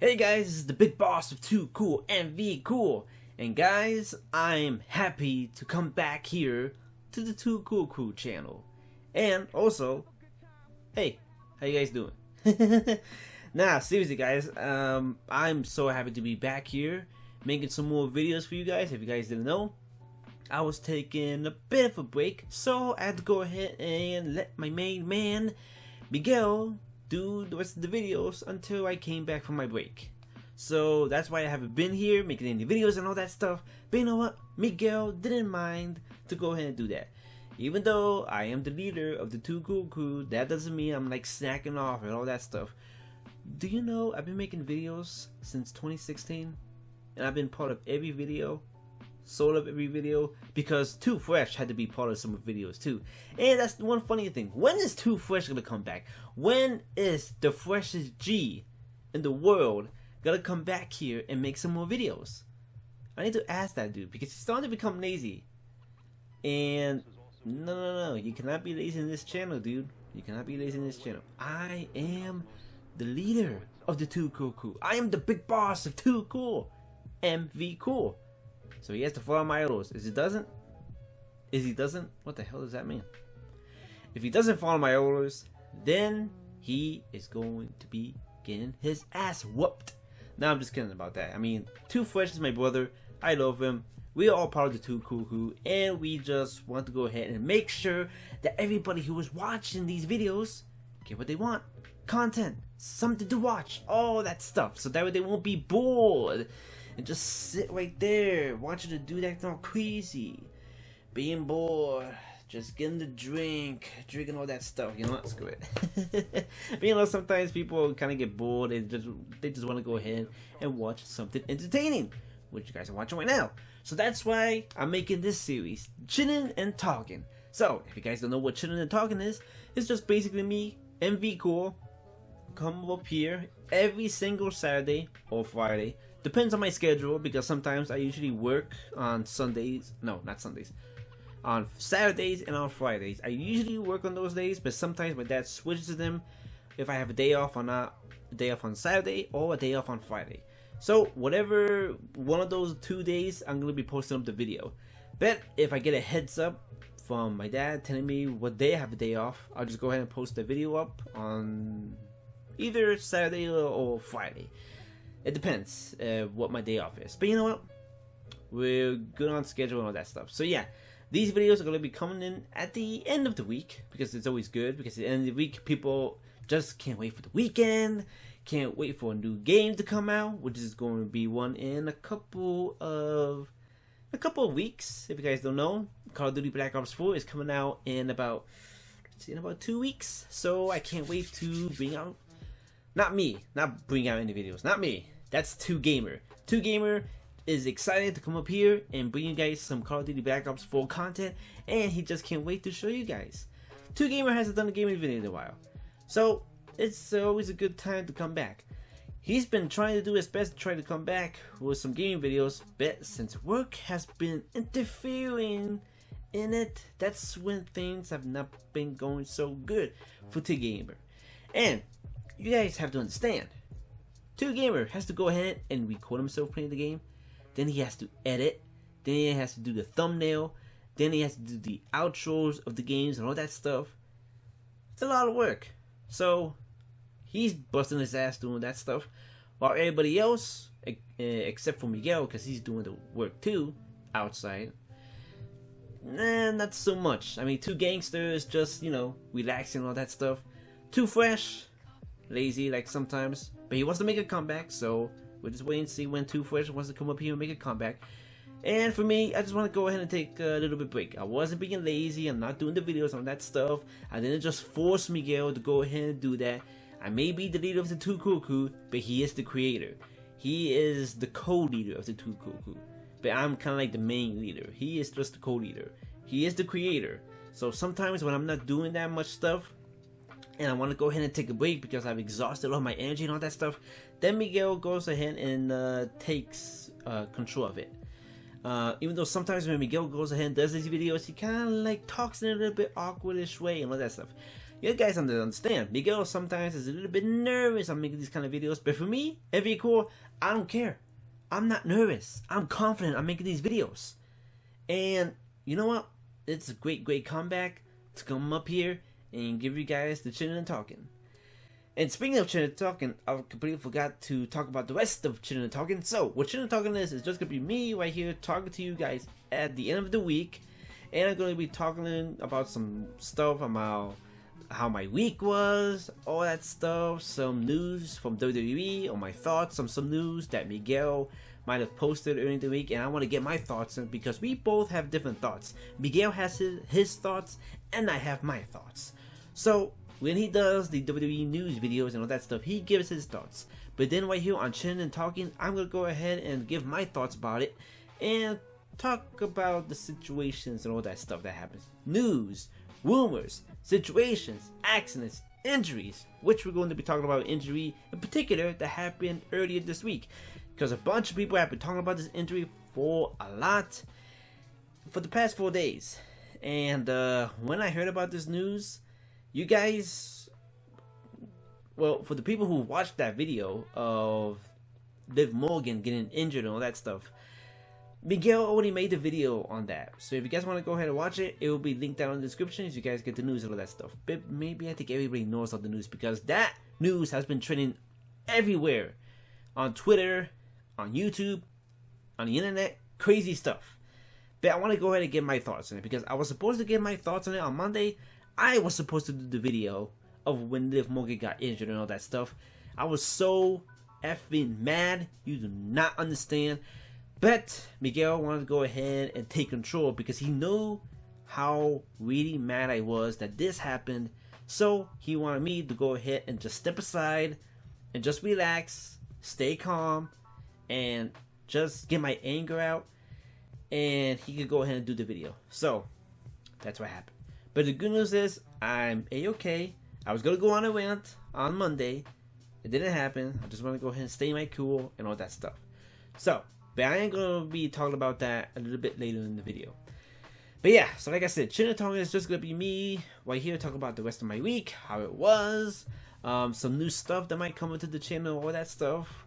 Hey guys, this is the big boss of Too Cool MVCOOL, and guys, I'm happy to come back here to the Too Cool Crew channel. And also, hey, how you guys doing? Nah, seriously guys, I'm so happy to be back here making some more videos for you guys. If you guys didn't know, I was taking a bit of a break, so I had to go ahead and let my main man Miguel do the rest of the videos until I came back from my break. So that's why I haven't been here making any videos and all that stuff. But you know what? Miguel didn't mind to go ahead and do that. Even though I am the leader of the Too Cool Crew, that doesn't mean I'm like snacking off and all that stuff. Do you know I've been making videos since 2016? And I've been part of every video, sold up every video, because Too Fresh had to be part of some videos too. And that's the one funny thing. When is Too Fresh gonna come back? When is the freshest G in the world gonna come back here and make some more videos? I need to ask that dude, because he's starting to become lazy. And no, you cannot be lazy in this channel, dude. You cannot be lazy in this channel. I am the leader of the Too Cool Crew. I am the big boss of Too Cool MVCOOL. So he has to follow my orders. If he doesn't, what the hell does that mean? If he doesn't follow my orders, then he is going to be getting his ass whooped. Now I'm just kidding about that. I mean, Too Fresh is my brother. I love him. We are all part of the Too Cool Crew, and we just want to go ahead and make sure that everybody who is watching these videos get what they want. Content, something to watch, all that stuff, so that way they won't be bored and just sit right there watching the dude act all crazy, being bored, just getting the drinking all that stuff. You know what? Screw it. But you know, sometimes people kind of get bored and they just want to go ahead and watch something entertaining, which you guys are watching right now. So that's why I'm making this series, Chillin and Talking. So if you guys don't know what Chillin and Talking is, it's just basically me, MVCOOL, come up here every single Saturday or Friday. Depends on my schedule, because sometimes I usually work on Sundays. No, not Sundays. On Saturdays and on Fridays. I usually work on those days, but sometimes my dad switches them if I have a day off on Saturday or a day off on Friday. So whatever one of those 2 days, I'm gonna be posting up the video. But if I get a heads up from my dad telling me what day I have a day off, I'll just go ahead and post the video up on either Saturday or Friday. It depends what my day off is. But you know what? We're good on schedule and all that stuff. So yeah, these videos are going to be coming in at the end of the week, because it's always good, because at the end of the week people just can't wait for the weekend, can't wait for a new game to come out, which is going to be one in a couple of weeks. If you guys don't know, Call of Duty Black Ops 4 is coming out in about 2 weeks. So I can't wait to bring out, not bring out any videos, not me. That's 2Gamer. 2Gamer is excited to come up here and bring you guys some Call of Duty Black Ops 4 content, and he just can't wait to show you guys. 2Gamer hasn't done a gaming video in a while, so it's always a good time to come back. He's been trying to do his best to try to come back with some gaming videos, but since work has been interfering in it, that's when things have not been going so good for 2Gamer. And you guys have to understand, 2Gamer has to go ahead and record himself playing the game, then he has to edit, then he has to do the thumbnail, then he has to do the outros of the games and all that stuff. It's a lot of work. So he's busting his ass doing that stuff, while everybody else, except for Miguel, because he's doing the work too outside, not so much. I mean, 2Gangsters just, you know, relaxing and all that stuff. Too Fresh, lazy like sometimes, but he wants to make a comeback, so we'll just wait and see when Too Fresh wants to come up here and make a comeback. And for me, I just want to go ahead and take a little bit break. I wasn't being lazy, I'm not doing the videos on that stuff. I didn't just force Miguel to go ahead and do that. I may be the leader of the Too Cool Crew, but he is the creator. He is the co-leader of the Too Cool Crew, but I'm kind of like the main leader. He is just the co-leader. He is the creator. So sometimes when I'm not doing that much stuff, and I want to go ahead and take a break because I've exhausted all my energy and all that stuff, then Miguel goes ahead and takes control of it. Even though sometimes when Miguel goes ahead and does these videos, he kind of like talks in a little bit awkwardish way and all that stuff. you guys understand. Miguel sometimes is a little bit nervous on making these kind of videos, but for me, MVCOOL, I don't care. I'm not nervous. I'm confident I'm making these videos. And you know what? It's a great comeback to come up here and give you guys the Chillin and Talking. And speaking of Chillin and Talking, I completely forgot to talk about the rest of Chillin and Talking. So, what Chillin and Talking is just going to be me right here talking to you guys at the end of the week. And I'm going to be talking about some stuff about how my week was, all that stuff, some news from WWE, or my thoughts on some news that Miguel might have posted earlier in the week, and I want to get my thoughts in because we both have different thoughts. Miguel has his thoughts, and I have my thoughts. So when he does the WWE news videos and all that stuff, he gives his thoughts. But then right here on Chillin and Talking, I'm going to go ahead and give my thoughts about it, and talk about the situations and all that stuff that happens. News, rumors, situations, accidents, injuries, which we're going to be talking about injury in particular that happened earlier this week. Because a bunch of people have been talking about this injury for a lot for the past 4 days. And when I heard about this news, you guys, well, for the people who watched that video of Liv Morgan getting injured and all that stuff, Miguel already made the video on that. So if you guys want to go ahead and watch it, it will be linked down in the description so you guys get the news and all that stuff. But maybe I think everybody knows all the news because that news has been trending everywhere. On Twitter, on YouTube, on the internet, crazy stuff. But I want to go ahead and get my thoughts on it because I was supposed to get my thoughts on it on Monday. I was supposed to do the video of when Liv Morgan got injured and all that stuff. I was so effing mad. You do not understand. But Miguel wanted to go ahead and take control because he knew how really mad I was that this happened. So he wanted me to go ahead and just step aside and just relax, stay calm, and just get my anger out. And he could go ahead and do the video. So that's what happened. But the good news is I'm A-okay. I was going to go on a rant on Monday. It didn't happen. I just want to go ahead and stay my cool and all that stuff. So, but I am going to be talking about that a little bit later in the video. But yeah, so like I said, Chillin' Talking is just going to be me right here talking about the rest of my week, how it was, some new stuff that might come into the channel, all that stuff.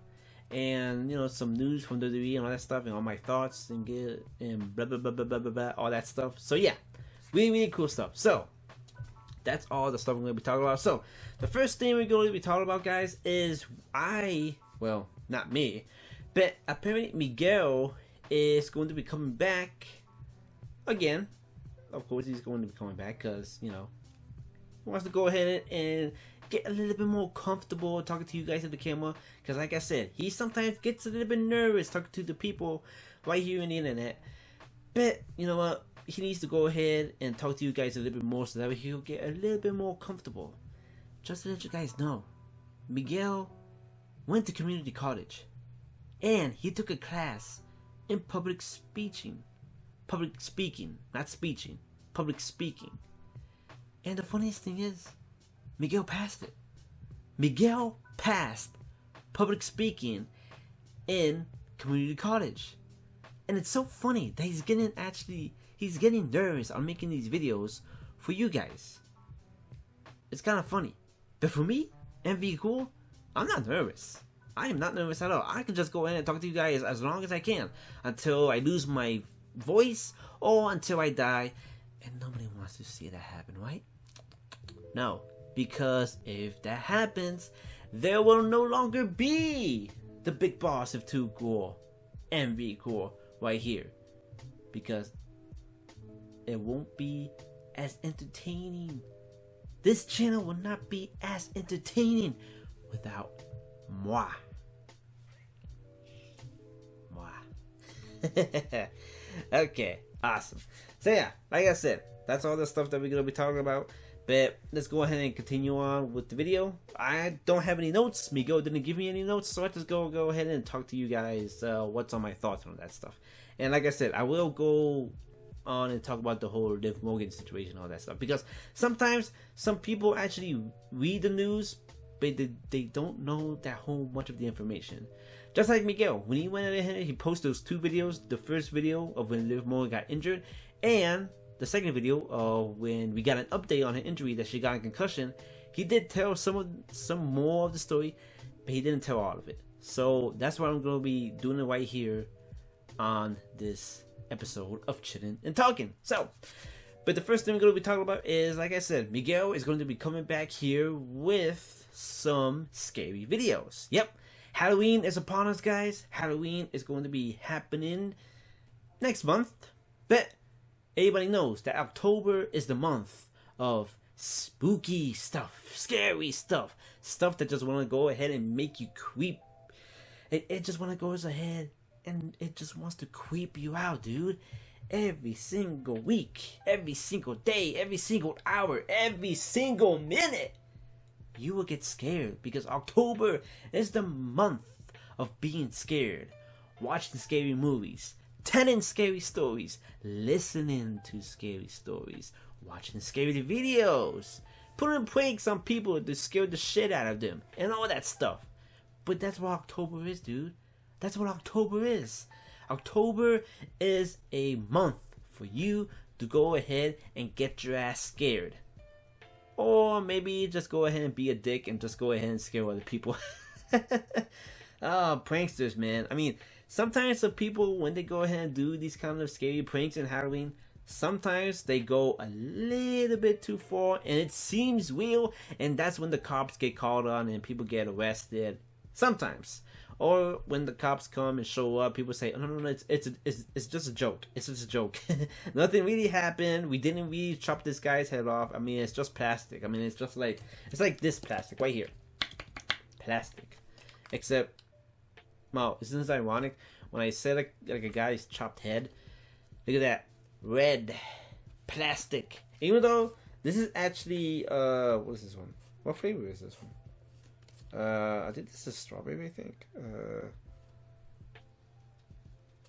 And, you know, some news from WWE and all that stuff, and all my thoughts and blah, blah, blah, blah, blah, blah, blah, all that stuff. So yeah, really cool stuff. So, that's all the stuff I'm going to be talking about. So, the first thing we're going to be talking about, guys, is well, not me, but apparently Miguel is going to be coming back again. Of course, he's going to be coming back because, you know, he wants to go ahead and get a little bit more comfortable talking to you guys at the camera. Because, like I said, he sometimes gets a little bit nervous talking to the people right here on the internet. But, you know what? He needs to go ahead and talk to you guys a little bit more so that he'll get a little bit more comfortable. Just to let you guys know, Miguel went to community college. And he took a class in public speaking. Public speaking. And the funniest thing is, Miguel passed it. Miguel passed public speaking in community college. And it's so funny that he's getting nervous on making these videos for you guys. It's kind of funny. But for me, MVCOOL, I'm not nervous. I am not nervous at all. I can just go in and talk to you guys as long as I can until I lose my voice or until I die. And nobody wants to see that happen, right? No, because if that happens, there will no longer be the big boss of Too Cool, MVCOOL, right here. Because it won't be as entertaining. This channel will not be as entertaining without moi. Okay, awesome. So yeah, like I said, that's all the stuff that we're going to be talking about. But let's go ahead and continue on with the video. I don't have any notes. Miguel didn't give me any notes, so I just go ahead and talk to you guys what's on my thoughts on that stuff. And like I said, I will go on and talk about the whole Liv Morgan situation, all that stuff, because sometimes some people actually read the news, but they don't know that whole much of the information. Just like Miguel, when he went ahead, he posted those two videos. The first video of when Liv Morgan got injured, and the second video, when we got an update on her injury that she got a concussion, he did tell some more of the story, but he didn't tell all of it. So that's why I'm going to be doing it right here on this episode of Chillin and Talking. So, but the first thing we're going to be talking about is, like I said, Miguel is going to be coming back here with some scary videos. Yep, Halloween is upon us, guys. Halloween is going to be happening next month. But everybody knows that October is the month of spooky stuff, scary stuff, stuff that just want to go ahead and make you creep. It just want to go ahead and it just wants to creep you out, dude. Every single week, every single day, every single hour, every single minute, you will get scared because October is the month of being scared, watching scary movies, telling scary stories, listening to scary stories, watching scary videos, putting pranks on people to scare the shit out of them, and all that stuff. But that's what October is, dude. That's what October is. October is a month for you to go ahead and get your ass scared. Or maybe just go ahead and be a dick and just go ahead and scare other people. Pranksters, man. I mean, sometimes the people, when they go ahead and do these kind of scary pranks in Halloween, sometimes they go a little bit too far and it seems real, and that's when the cops get called on and people get arrested. Sometimes. Or when the cops come and show up, people say, "Oh, no, it's just a joke. It's just a joke. Nothing really happened. We didn't really chop this guy's head off. I mean, it's just plastic. I mean, it's like this plastic right here. Plastic. Except, wow, isn't this ironic? When I say like a guy's chopped head, look at that. Red. Plastic. Even though this is actually, what is this one? What flavor is this one? I think this is strawberry, I think.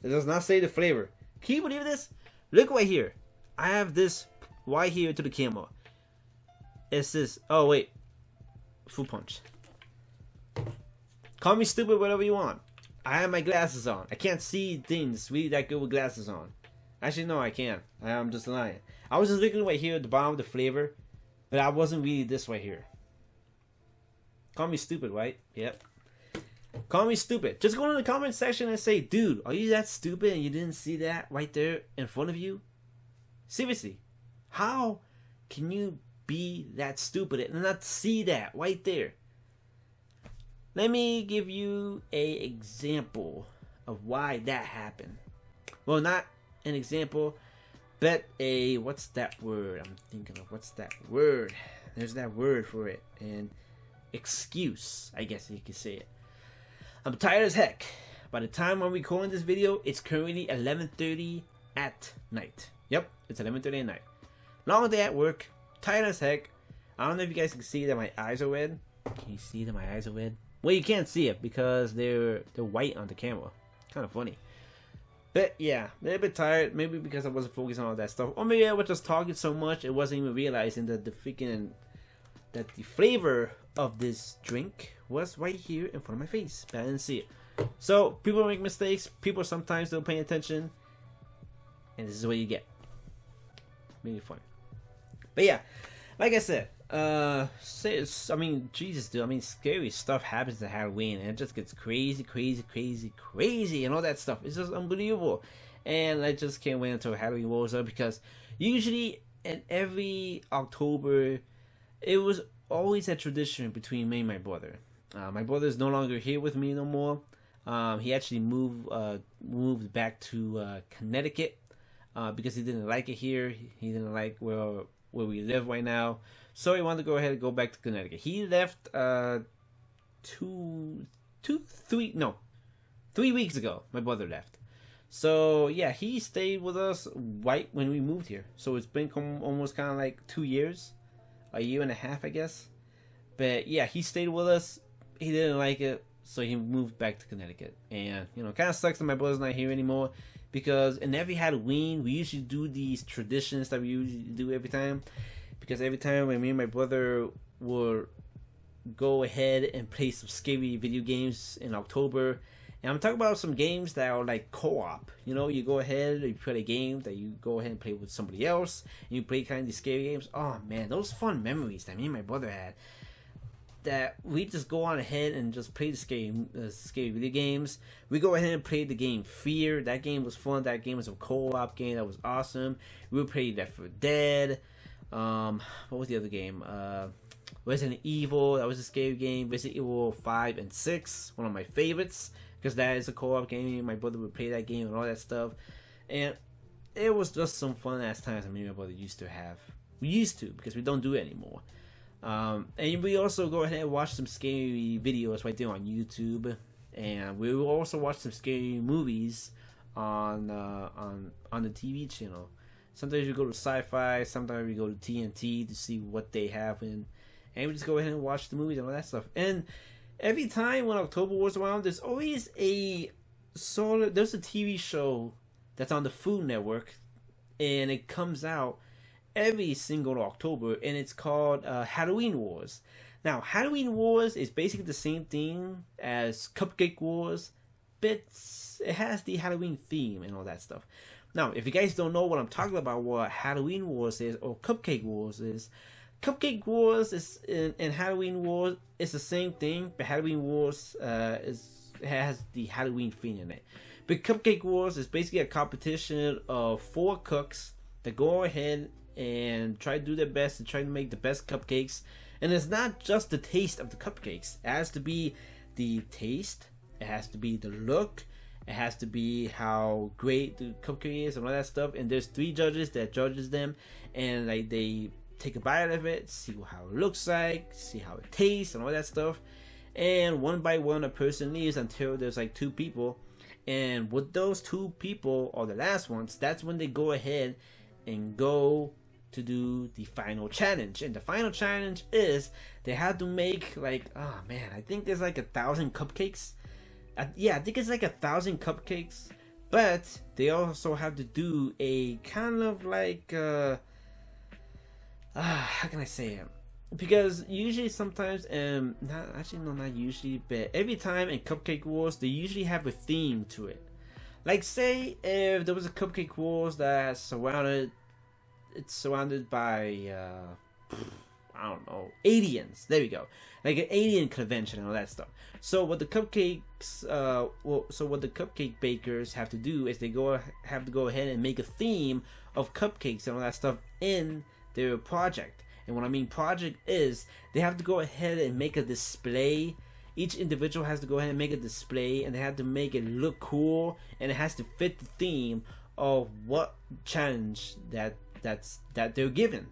It does not say the flavor. Can you believe this? Look right here. I have this right here to the camera. It says, oh wait, fruit punch. Call me stupid, whatever you want. I have my glasses on. I can't see things really that good with glasses on. Actually, no, I can't. I'm just lying. I was just looking right here at the bottom of the flavor, but I wasn't really this right here. Call me stupid, right? Yep. Call me stupid. Just go in the comment section and say, dude, are you that stupid and you didn't see that right there in front of you? Seriously. How can you be that stupid and not see that right there? Let me give you an example of why that happened. Well, not an example, but a, what's that word? I'm thinking of, what's that word? There's that word for it. And excuse, I guess you could say it. I'm tired as heck. By the time I'm recording this video, it's currently 11:30 at night. Yep, it's 11:30 at night. Long day at work, tired as heck. I don't know if you guys can see that my eyes are red. Can you see that my eyes are red? Well, you can't see it because they're white on the camera. Kind of funny. But yeah, a little bit tired. Maybe because I wasn't focused on all that stuff, or maybe I was just talking so much I wasn't even realizing that the flavor of this drink was right here in front of my face, but I didn't see it. So people make mistakes. People sometimes don't pay attention, and this is what you get. Really funny. But yeah, like I said, I mean, Jesus, dude. I mean, scary stuff happens at Halloween, and it just gets crazy, and all that stuff. It's just unbelievable, and I just can't wait until Halloween rolls up, because usually in every October, it was always a tradition between me and my brother. My brother is no longer here with me no more. He actually moved back to Connecticut because he didn't like it here. He didn't like where we live right now, so he wanted to go ahead and go back to Connecticut. He left 3 weeks ago. My brother left. So yeah, he stayed with us right when we moved here. So it's been almost kind of like 2 years. A year and a half, I guess. But yeah, he stayed with us. He didn't like it, so he moved back to Connecticut. And, you know, kind of sucks that my brother's not here anymore, because in every Halloween, we usually do these traditions that we usually do every time. Because every time when me and my brother would go ahead and play some scary video games in October, And I'm talking about some games that are like co-op. You know, you go ahead and you play a game that you go ahead and play with somebody else, and you play kind of these scary games. Oh man, those fun memories that me and my brother had. That we just go on ahead and just play the scary video games. We go ahead and play the game Fear. That game was fun. That game was a co-op game that was awesome. We would play Left 4 Dead. What was the other game? Resident Evil. That was a scary game. Resident Evil 5 and 6, one of my favorites, because that is a co-op game. My brother would play that game and all that stuff, and it was just some fun ass times that me and my brother used to have. We used to, because we don't do it anymore. And we also go ahead and watch some scary videos right there on YouTube, and we will also watch some scary movies on the TV channel. Sometimes we go to Sci-Fi, sometimes we go to TNT to see what they have, and we just go ahead and watch the movies and all that stuff. And every time when October was around, there's always there's a TV show that's on the Food Network, and it comes out every single October, and it's called Halloween Wars. Now, Halloween Wars is basically the same thing as Cupcake Wars, but it has the Halloween theme and all that stuff. Now, if you guys don't know what I'm talking about, what Halloween Wars is or Cupcake Wars is, Cupcake Wars is and Halloween Wars is the same thing, but Halloween Wars has the Halloween theme in it. But Cupcake Wars is basically a competition of 4 cooks that go ahead and try to do their best to try to make the best cupcakes. And it's not just the taste of the cupcakes. It has to be the taste, it has to be the look, it has to be how great the cupcake is and all that stuff. And there's 3 judges that judges them, and like they take a bite of it, see how it looks like, see how it tastes and all that stuff. And one by one a person leaves until there's like 2 people. And with those 2 people, or the last ones, that's when they go ahead and go to do the final challenge. And the final challenge is they have to make like, oh man, I think there's like 1,000 cupcakes. Yeah, I think it's like 1,000 cupcakes. But they also have to do a kind of like how can I say it? Because usually sometimes not usually, but every time in Cupcake Wars they usually have a theme to it. Like, say if there was a Cupcake Wars that's surrounded by I don't know, aliens. There we go, like an alien convention and all that stuff. So what the cupcakes, what the cupcake bakers have to do is they have to go ahead and make a theme of cupcakes and all that stuff in their project. And what I mean project is they have to go ahead and make a display. Each individual has to go ahead and make a display, and they have to make it look cool, and it has to fit the theme of what challenge that they're given.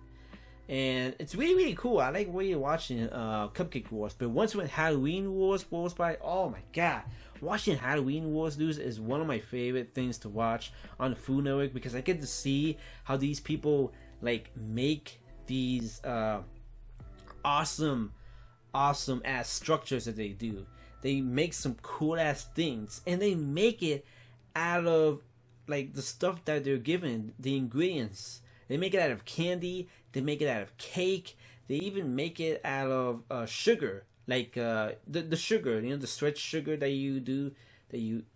And it's really, really cool. I like really watching Cupcake Wars. But once when Halloween Wars goes by, oh my god, watching Halloween Wars, dudes, is one of my favorite things to watch on the Food Network, because I get to see how these people like make these awesome ass structures that they do. They make some cool ass things, and they make it out of like the stuff that they're given, the ingredients. They make it out of candy, they make it out of cake, they even make it out of sugar, like the sugar, you know, the stretched sugar that you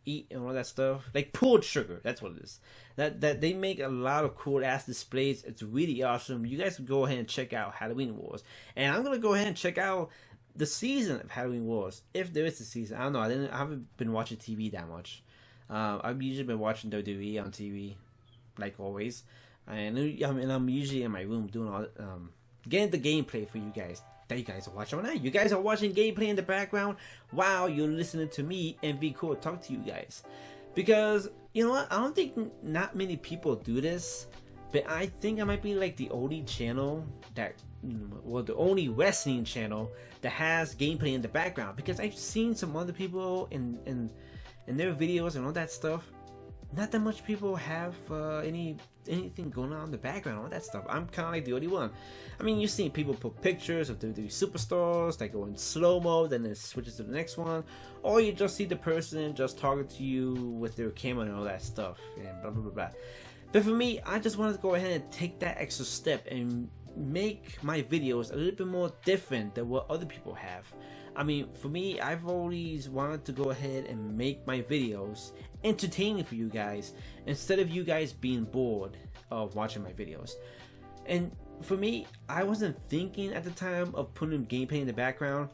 eat and all that stuff, like pulled sugar. That's what it is. That they make a lot of cool ass displays. It's really awesome. You guys can go ahead and check out Halloween Wars, and I'm gonna go ahead and check out the season of Halloween Wars, if there is a season. I don't know. I haven't been watching TV that much. I've usually been watching WWE on TV, like always. And I'm usually in my room doing all getting the gameplay for you guys that you guys are watching right now. You guys are watching gameplay in the background while you're listening to me and MVCOOL talk to you guys. Because you know what, I don't think not many people do this, but I think I might be like the only channel the only wrestling channel that has gameplay in the background. Because I've seen some other people in their videos and all that stuff. Not that much people have anything going on in the background, all that stuff. I'm kind of like the only one. I mean, you've seen people put pictures of WWE Superstars that go in slow-mo, then it switches to the next one. Or you just see the person just talking to you with their camera and all that stuff, and blah, blah, blah, blah. But for me, I just wanted to go ahead and take that extra step and make my videos a little bit more different than what other people have. I mean, for me, I've always wanted to go ahead and make my videos entertaining for you guys instead of you guys being bored of watching my videos. And for me, I wasn't thinking at the time of putting gameplay in the background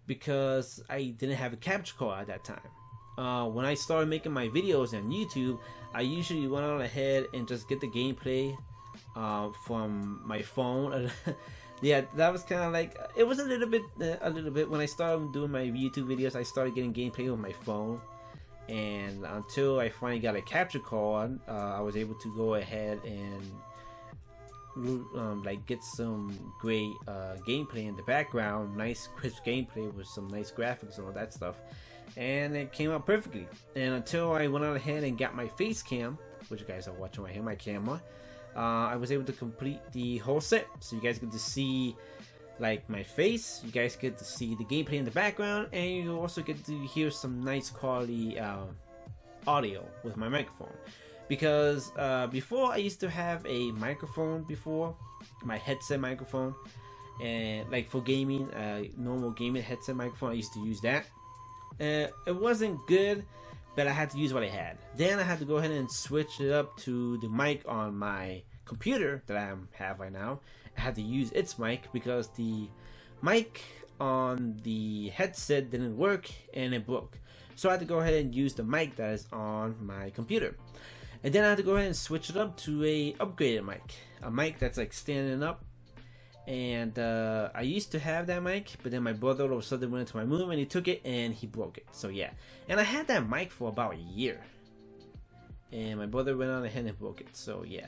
because I didn't have a capture card at that time. When I started making my videos on YouTube, I usually went on ahead and just get the gameplay from my phone. Yeah, that was kind of like, it was a little bit when I started doing my YouTube videos. I started getting gameplay on my phone, and until I finally got a capture card, I was able to go ahead and like get some great gameplay in the background, nice crisp gameplay with some nice graphics and all that stuff, and it came out perfectly. And until I went on ahead and got my face cam, which you guys are watching right here, my camera, I was able to complete the whole set. So you guys get to see like my face, you guys get to see the gameplay in the background, and you also get to hear some nice quality audio with my microphone. Because before I used to have a microphone before, my headset microphone, and like for gaming, normal gaming headset microphone, I used to use that. It wasn't good, but I had to use what I had. Then I had to go ahead and switch it up to the mic on my computer that I have right now. I had to use its mic because the mic on the headset didn't work and it broke. So I had to go ahead and use the mic that is on my computer. And then I had to go ahead and switch it up to a upgraded mic. A mic that's like standing up. And I used to have that mic, but then my brother all of a sudden went into my room and he took it and he broke it. So yeah, and I had that mic for about a year, and my brother went on ahead and broke it. So yeah,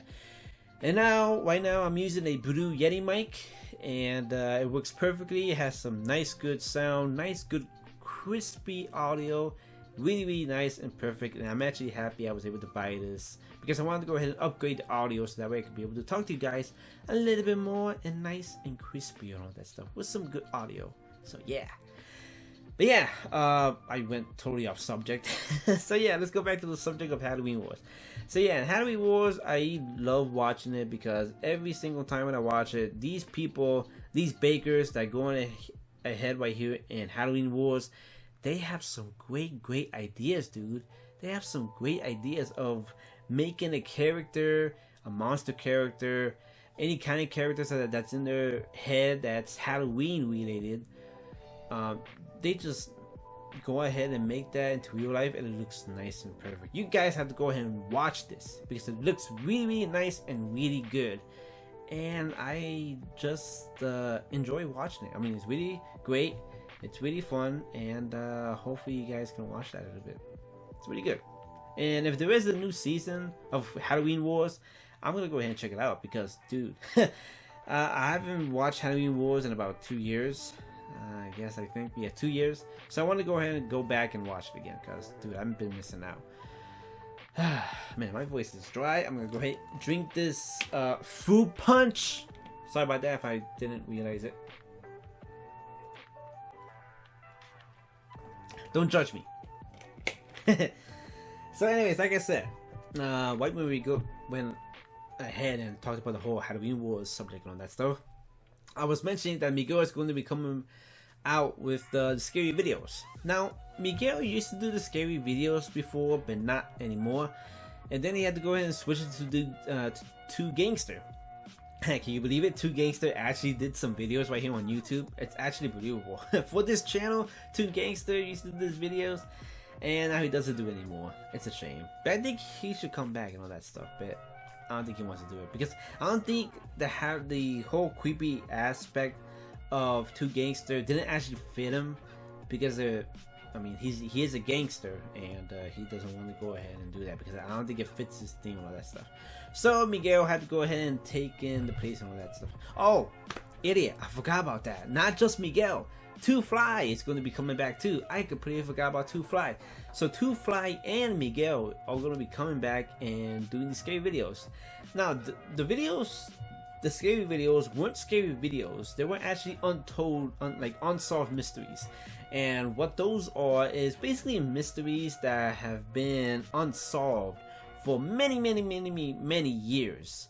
and now right now I'm using a Blue Yeti mic, and it works perfectly. It has some nice good sound, nice good crispy audio, really nice and perfect. And I'm actually happy I was able to buy this because I wanted to go ahead and upgrade the audio so that way I could be able to talk to you guys a little bit more and nice and crispy and all that stuff with some good audio. So yeah, but yeah, I went totally off subject. So yeah, let's go back to the subject of Halloween Wars. So yeah, in Halloween Wars, I love watching it because every single time when I watch it, these people, these bakers that go on ahead right here in Halloween Wars, they have some great ideas, dude. They have some great ideas of making a character, a monster character, any kind of characters that's in their head that's Halloween related. They just go ahead and make that into real life, and it looks nice and perfect. You guys have to go ahead and watch this because it looks really nice and really good. And I just enjoy watching it. I mean, it's really great. It's really fun, and hopefully you guys can watch that a little bit. It's really good. And if there is a new season of Halloween Wars, I'm gonna go ahead and check it out because, dude, I haven't watched Halloween Wars in about 2 years. I think, yeah, 2 years. So I want to go ahead and go back and watch it again because, dude, I've been missing out. Man, my voice is dry. I'm gonna go ahead and drink this fruit punch. Sorry about that if I didn't realize it. Don't judge me. So anyways, like I said, right when we went ahead and talked about the whole Halloween Wars subject and all that stuff, I was mentioning that Miguel is going to be coming out with the scary videos. Now, Miguel used to do the scary videos before, but not anymore. And then he had to go ahead and switch it to do to Gangster. Can you believe it? 2 Gangster actually did some videos right here on YouTube. It's actually believable. For this channel, 2 Gangster used to do these videos, and now he doesn't do it anymore. It's a shame. But I think he should come back and all that stuff. But I don't think he wants to do it because I don't think the whole creepy aspect of 2 Gangster didn't actually fit him because I mean, he is a gangster, and he doesn't want to go ahead and do that because I don't think it fits his theme and all that stuff. So Miguel had to go ahead and take in the place and all that stuff. Oh, idiot! I forgot about that. Not just Miguel. 2 Fly is going to be coming back too. I completely forgot about 2 Fly. So 2 Fly and Miguel are going to be coming back and doing the scary videos. Now the videos. The scary videos weren't scary videos. They were actually unsolved mysteries. And what those are is basically mysteries that have been unsolved for many years.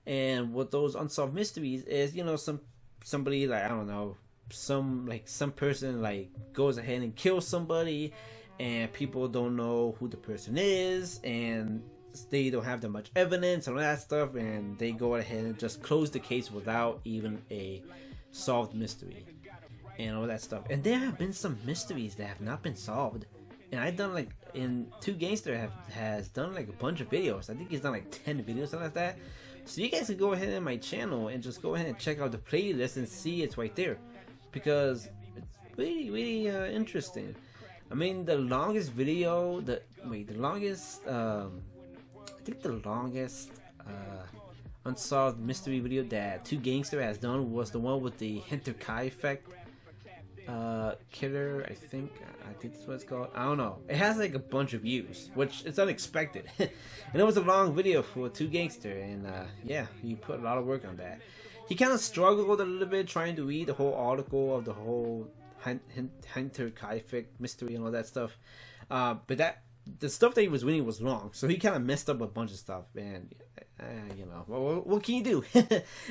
And what those unsolved mysteries is, you know, somebody like, I don't know, some person like goes ahead and kills somebody, and people don't know who the person is, and they don't have that much evidence and all that stuff, and they go ahead and just close the case without even a solved mystery and all that stuff. And there have been some mysteries that have not been solved, and I've done like Two Gangster has done like a bunch of videos. I think he's done like 10 videos, something like that. So you guys can go ahead in my channel and just go ahead and check out the playlist and see it's right there, because it's really interesting. I mean, the longest video, the longest I think the longest unsolved mystery video that Two Gangster has done was the one with the Hinter Kai effect killer. I think that's what it's called. I don't know. It has like a bunch of views, which is unexpected. And it was a long video for Two Gangster, and yeah, he put a lot of work on that. He kind of struggled a little bit trying to read the whole article of the whole Hinter Kai effect mystery and all that stuff, but the stuff that he was reading was long, so he kind of messed up a bunch of stuff, and you know, what can you do?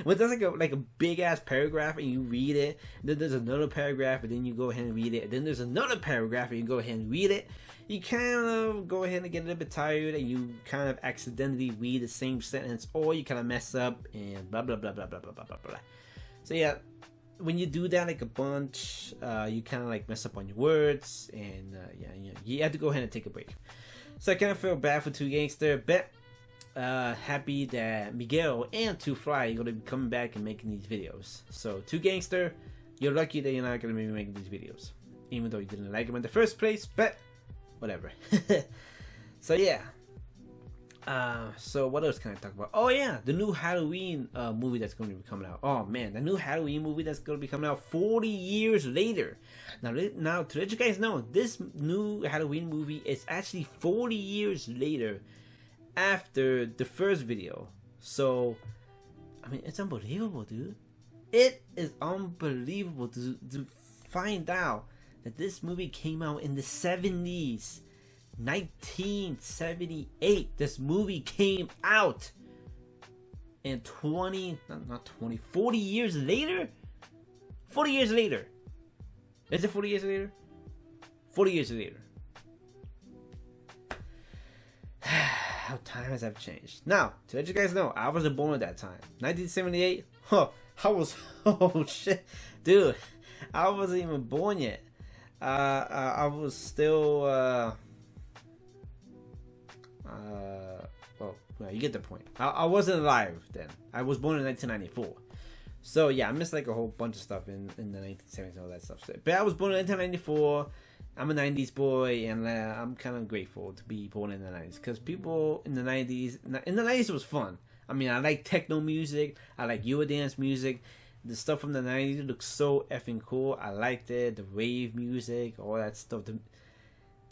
When there's like a big ass paragraph and you read it, then there's another paragraph and then you go ahead and read it, and then there's another paragraph and you go ahead and read it, you kind of go ahead and get a little bit tired, and you kind of accidentally read the same sentence, or you kind of mess up and blah blah blah blah blah blah blah blah. So yeah, when you do that like a bunch, you kind of like mess up on your words, and yeah, you have to go ahead and take a break. So I kind of feel bad for Two Gangster, but happy that Miguel and Two Fly are going to be coming back and making these videos. So Two Gangster, you're lucky that you're not going to be making these videos, even though you didn't like them in the first place, but whatever. So yeah. So what else can I talk about? Oh yeah, the new Halloween movie that's going to be coming out. Oh man, the new Halloween movie that's going to be coming out 40 years later. Now to let you guys know, this new Halloween movie is actually 40 years later after the first video. So I mean, it's unbelievable, dude. It is unbelievable to find out that this movie came out in the 70s. 1978, this movie came out, and 40 years later? 40 years later. Is it 40 years later? 40 years later. How times have changed. Now, to let you guys know, I wasn't born at that time. 1978? Huh, oh shit. Dude, I wasn't even born yet. I was still, well, you get the point. I wasn't alive then. I was born in 1994. So yeah, I missed like a whole bunch of stuff in the 1970s and all that stuff. But I was born in 1994. I'm a 90s boy, and I'm kind of grateful to be born in the 90s. Because people in the 90s it was fun. I mean, I like techno music. I like Eurodance music. The stuff from the 90s looks so effing cool. I liked it. The rave music, all that stuff.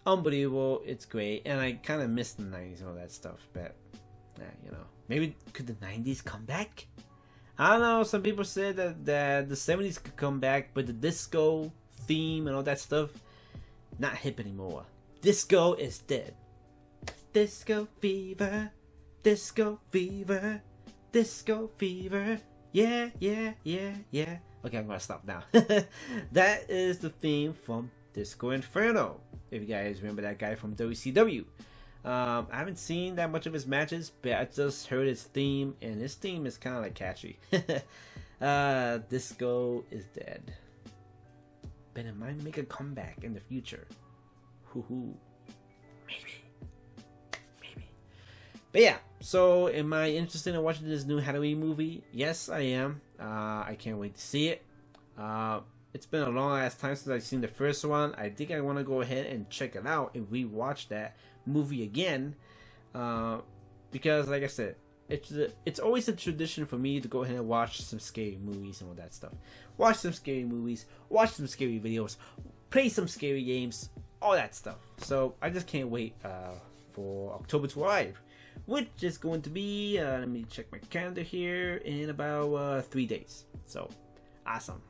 Unbelievable. It's great. And I kind of miss the 90s and all that stuff. But, you know, maybe could the 90s come back? I don't know. Some people said that the 70s could come back, but the disco theme and all that stuff, not hip anymore. Disco is dead. Disco fever. Disco fever. Disco fever. Yeah, yeah, yeah, yeah. Okay, I'm gonna stop now. That is the theme from Disco Inferno. If you guys remember that guy from WCW. I haven't seen that much of his matches, but I just heard his theme, and his theme is kind of like catchy. Disco is dead, but it might make a comeback in the future. Hoo-hoo. Maybe. But yeah, so am I interested in watching this new Halloween movie? Yes, I am. I can't wait to see it. It's been a long ass time since I've seen the first one. I think I want to go ahead and check it out and rewatch that movie again, because like I said, it's always a tradition for me to go ahead and watch some scary movies and all that stuff. Watch some scary movies, watch some scary videos, play some scary games, all that stuff. So I just can't wait for October to arrive, which is going to be let me check my calendar here, in about 3 days. So awesome.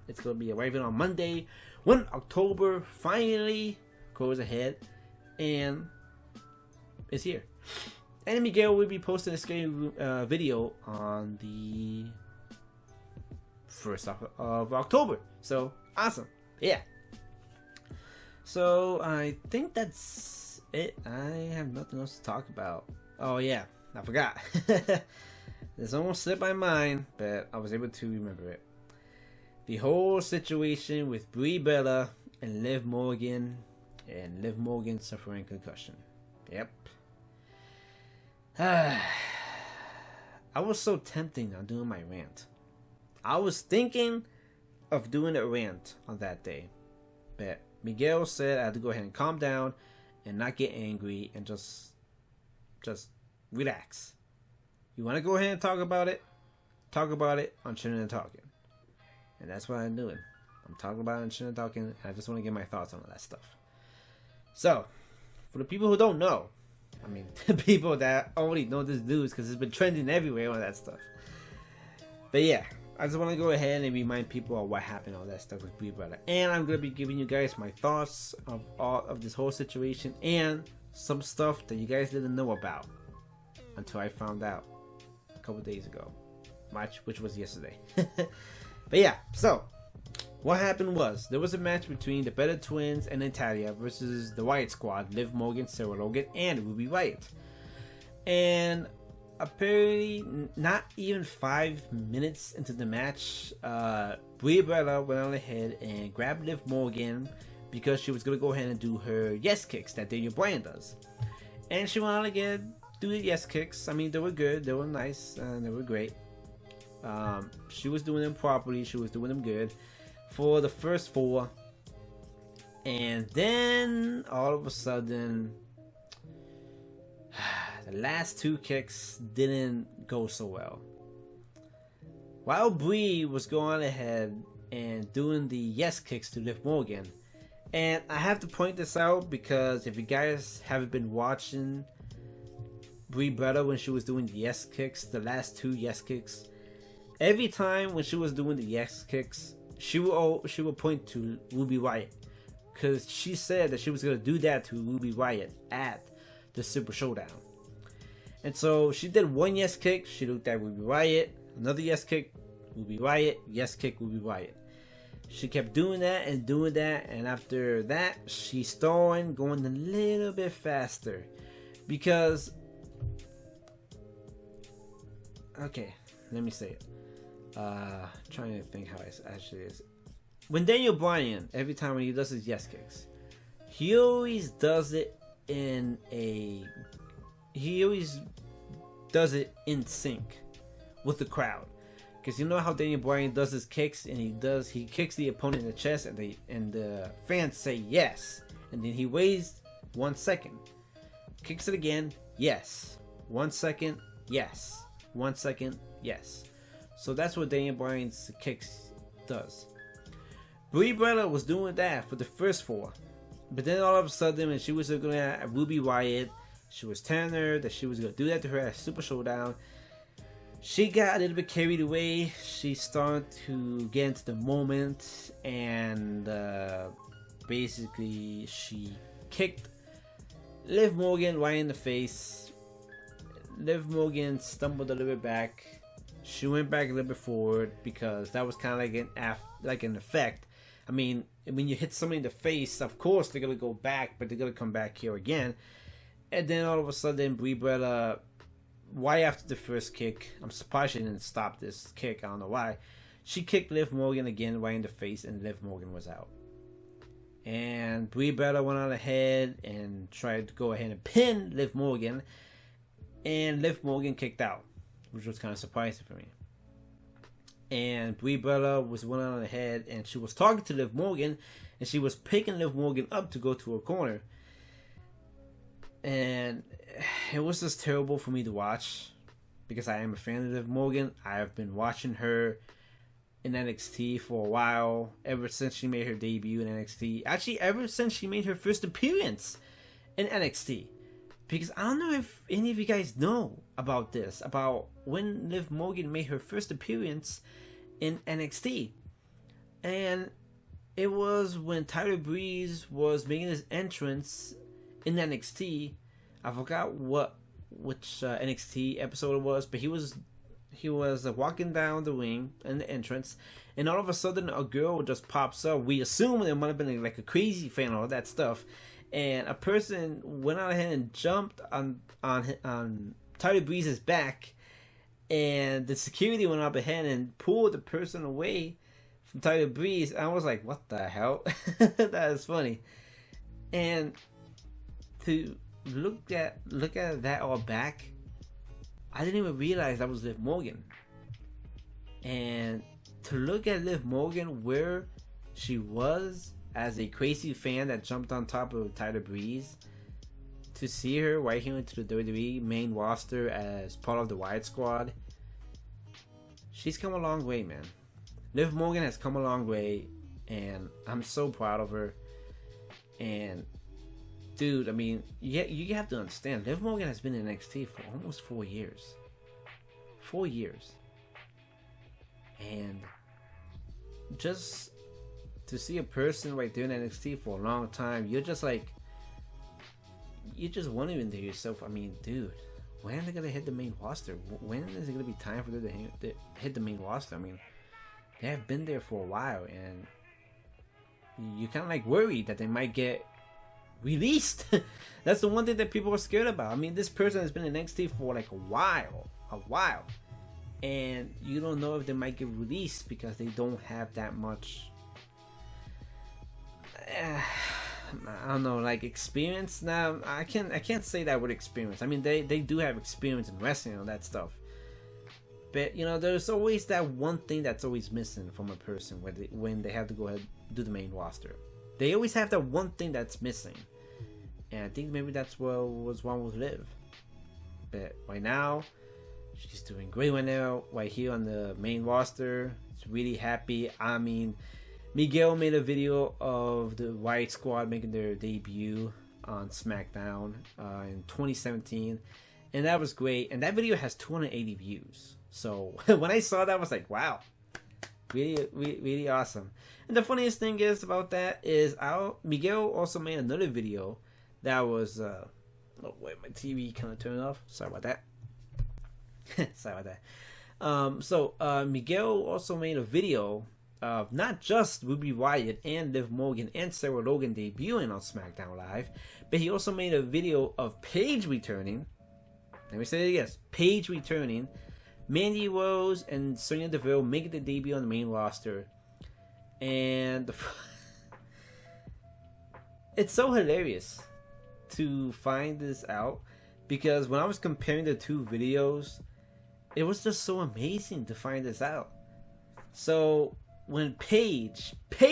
It's going to be arriving on Monday, when October finally goes ahead and is here. And Miguel will be posting a scary video on the 1st of October. So awesome. Yeah. So I think that's it. I have nothing else to talk about. Oh yeah, I forgot. This almost slipped my mind, but I was able to remember it. The whole situation with Brie Bella and Liv Morgan, and Liv Morgan suffering concussion. Yep. I was so tempting on doing my rant. I was thinking of doing a rant on that day, but Miguel said I had to go ahead and calm down and not get angry and just relax. You want to go ahead and talk about it? Talk about it on Chillin and Talking. And that's what I'm doing. I'm talking about it on Chillin and Talking, and I just want to get my thoughts on all that stuff. So, for the people who don't know, I mean, the people that already know this news because it's been trending everywhere, all that stuff. But yeah, I just want to go ahead and remind people of what happened, all that stuff with Brie Bella. And I'm going to be giving you guys my thoughts of all of this whole situation and some stuff that you guys didn't know about until I found out a couple days ago, which was yesterday. But yeah, so what happened was there was a match between the Better Twins and Natalia versus the Wyatt Squad, Liv Morgan, Sarah Logan, and Ruby Riott. And apparently, not even 5 minutes into the match, Brie Bella went on ahead and grabbed Liv Morgan because she was going to go ahead and do her yes kicks that Daniel Bryan does. And she went on again, do the yes kicks. I mean, they were good, they were nice, and they were great. She was doing them properly, she was doing them good for the first 4. And then, all of a sudden, the last 2 kicks didn't go so well. While Brie was going ahead and doing the yes kicks to Liv Morgan, and I have to point this out because if you guys haven't been watching Brie Bella when she was doing the yes kicks, the last 2 yes kicks, every time when she was doing the yes kicks, she would point to Ruby Riott because she said that she was going to do that to Ruby Riott at the Super Showdown. And so she did 1 yes kick, she looked at Ruby Riott, another yes kick, Ruby Riott, yes kick, Ruby Riott. She kept doing that, and after that, she started going a little bit faster. Because, okay, let me say it. Trying to think how it actually is. When Daniel Bryan, every time when he does his yes kicks, he always does it in in sync with the crowd. Because you know how Daniel Bryan does his kicks, and he kicks the opponent in the chest, and the fans say yes, and then he waits 1 second, kicks it again, yes, 1 second, yes, 1 second, yes. So that's what Daniel Bryan's kicks does. Brie Bella was doing that for the first 4, but then all of a sudden when she was going at Ruby Riott, she was telling her that she was going to do that to her at Super Showdown. She got a little bit carried away. She started to get into the moment, and basically she kicked Liv Morgan right in the face. Liv Morgan stumbled a little bit back. She went back a little bit forward because that was kind of like an effect. I mean, when you hit somebody in the face, of course they're gonna go back, but they're gonna come back here again. And then all of a sudden, Brie Bella, right after the first kick, I'm surprised she didn't stop this kick. I don't know why. She kicked Liv Morgan again right in the face, and Liv Morgan was out. And Brie Bella went on ahead and tried to go ahead and pin Liv Morgan, and Liv Morgan kicked out, which was kind of surprising for me. And Brie Bella went on ahead, and she was talking to Liv Morgan, and she was picking Liv Morgan up to go to her corner. And it was just terrible for me to watch because I am a fan of Liv Morgan. I have been watching her in NXT for a while, ever since she made her debut in NXT. Actually, ever since she made her first appearance in NXT. Because I don't know if any of you guys know about this, about when Liv Morgan made her first appearance in NXT. And it was when Tyler Breeze was making his entrance in NXT. I forgot which NXT episode it was, but he was he was walking down the ring in the entrance, and all of a sudden a girl just pops up. We assume it might have been like a crazy fan or all that stuff, and a person went out ahead and jumped on Tyler Breeze's back, and the security went up ahead and pulled the person away from Tyler Breeze. I was like, what the hell? That is funny. And to look at that all back, I didn't even realize that was Liv Morgan. And to look at Liv Morgan where she was as a crazy fan that jumped on top of Tyler Breeze, to see her right here into the WWE main roster as part of the Wyatt Squad, she's come a long way, man. Liv Morgan has come a long way, and I'm so proud of her. And dude, I mean, you have to understand, Liv Morgan has been in NXT for almost 4 years. 4 years. And just to see a person right there in NXT for a long time, you're just like, you just wondering to yourself, I mean, dude, when are they going to hit the main roster? When is it going to be time for them to hit the main roster? I mean, they have been there for a while, and you kind of like worried that they might get released. That's the one thing that people are scared about. I mean, this person has been in NXT for like a while, and you don't know if they might get released because they don't have that much I don't know, like experience. Now I can't say that with experience. I mean, they do have experience in wrestling and all that stuff, but you know, there's always that one thing that's always missing from a person when they have to go ahead and do the main roster. They always have that one thing that's missing, and I think maybe that's what was wrong with Liv. But right now, she's doing great right now, right here on the main roster. It's really happy. I mean, Miguel made a video of the Wyatt Squad making their debut on SmackDown in 2017, and that was great. And that video has 280 views. So when I saw that, I was like, wow, really, really, really awesome. And the funniest thing is about that is Miguel also made another video that was oh wait, my TV kind of turned off. Sorry about that. Sorry about that. Miguel also made a video of not just Ruby Riott and Liv Morgan and Sarah Logan debuting on SmackDown Live, but he also made a video of Paige returning. Let me say it again. Paige returning, Mandy Rose and Sonya Deville making the debut on the main roster, and it's so hilarious to find this out, because when I was comparing the two videos, it was just so amazing to find this out. So when Paige, let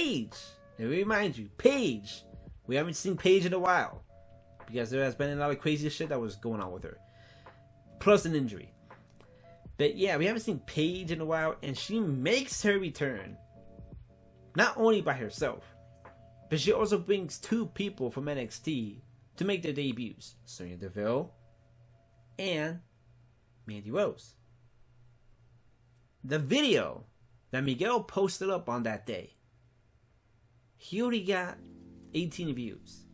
me remind you, Paige, we haven't seen Paige in a while because there has been a lot of crazy shit that was going on with her, plus an injury. But yeah, we haven't seen Paige in a while, and she makes her return, not only by herself, but she also brings two people from NXT to make their debuts, Sonya Deville and Mandy Rose. The video that Miguel posted up on that day, he already got 18 views.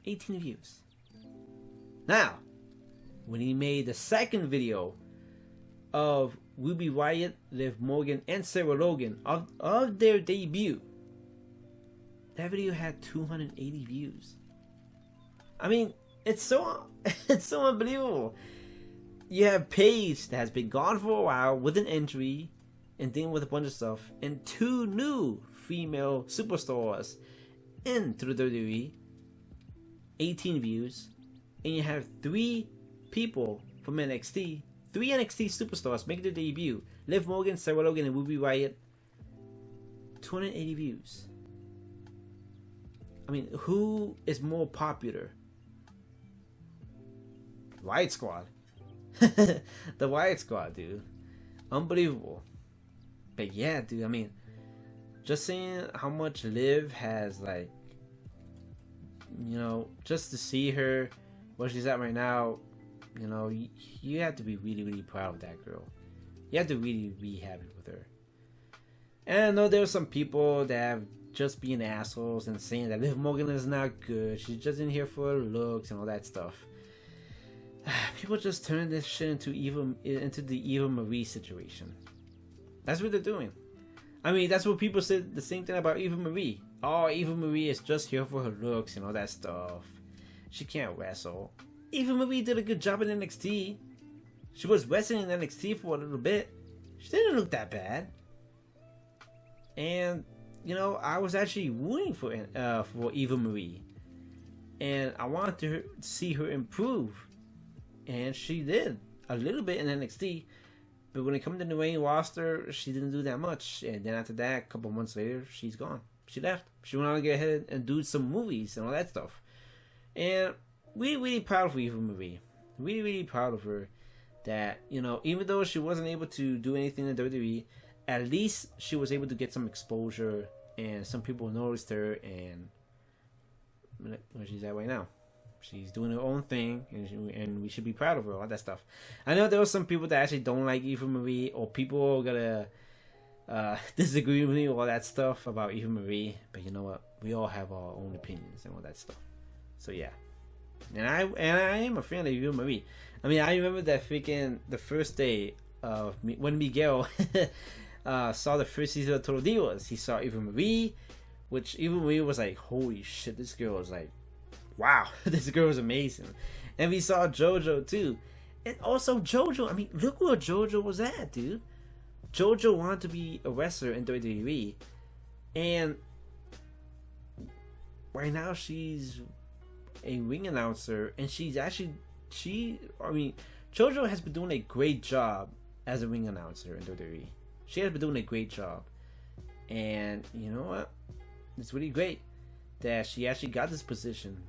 18 views. Now, when he made the second video of Ruby Riott, Liv Morgan, and Sarah Logan of their debut, that video had 280 views. I mean, it's so unbelievable. You have Paige that has been gone for a while with an injury and dealing with a bunch of stuff, and two new female superstars into the WWE, 18 views, and you have three people from NXT, three NXT superstars making their debut, Liv Morgan, Sarah Logan, and Ruby Riott, 280 views. I mean, who is more popular? Wyatt Squad. The Wyatt Squad, dude. Unbelievable. But yeah, dude, I mean, just seeing how much Liv has, like, you know, just to see her where she's at right now, you know, you have to be really, really proud of that girl. You have to really be happy with her. And I know there's some people that have just being assholes and saying that Liv Morgan is not good. She's just in here for her looks and all that stuff. people just turning this shit into the Eva Marie situation. That's what they're doing. I mean, that's what people said the same thing about Eva Marie. Oh, Eva Marie is just here for her looks and all that stuff. She can't wrestle. Eva Marie did a good job in NXT. She was wrestling in NXT for a little bit. She didn't look that bad. And, you know, I was actually rooting for Eva Marie. And I wanted to see her improve. And she did a little bit in NXT. But when it comes to the main roster, she didn't do that much. And then after that, a couple months later, she's gone. She left. She went on to get ahead and do some movies and all that stuff. And really proud of Eva Marie. Really proud of her. That, you know, even though she wasn't able to do anything in WWE, at least she was able to get some exposure. And some people noticed her. And where she's at right now. She's doing her own thing, and we should be proud of her, all that stuff. I know there were some people that actually don't like Eva Marie, or people are gonna disagree with me, all that stuff about Eva Marie. But you know what? We all have our own opinions and all that stuff. So yeah, and I am a fan of Eva Marie. I mean, I remember that freaking the first day of when Miguel saw the first season of Total Divas. He saw Eva Marie, which Eva Marie was like, holy shit, this girl is like, wow, this girl was amazing. And we saw JoJo too. And also JoJo, I mean, look where JoJo was at, dude. JoJo wanted to be a wrestler in WWE. And right now she's a ring announcer. And she's actually, JoJo has been doing a great job as a ring announcer in WWE. She has been doing a great job. And you know what? It's really great that she actually got this position.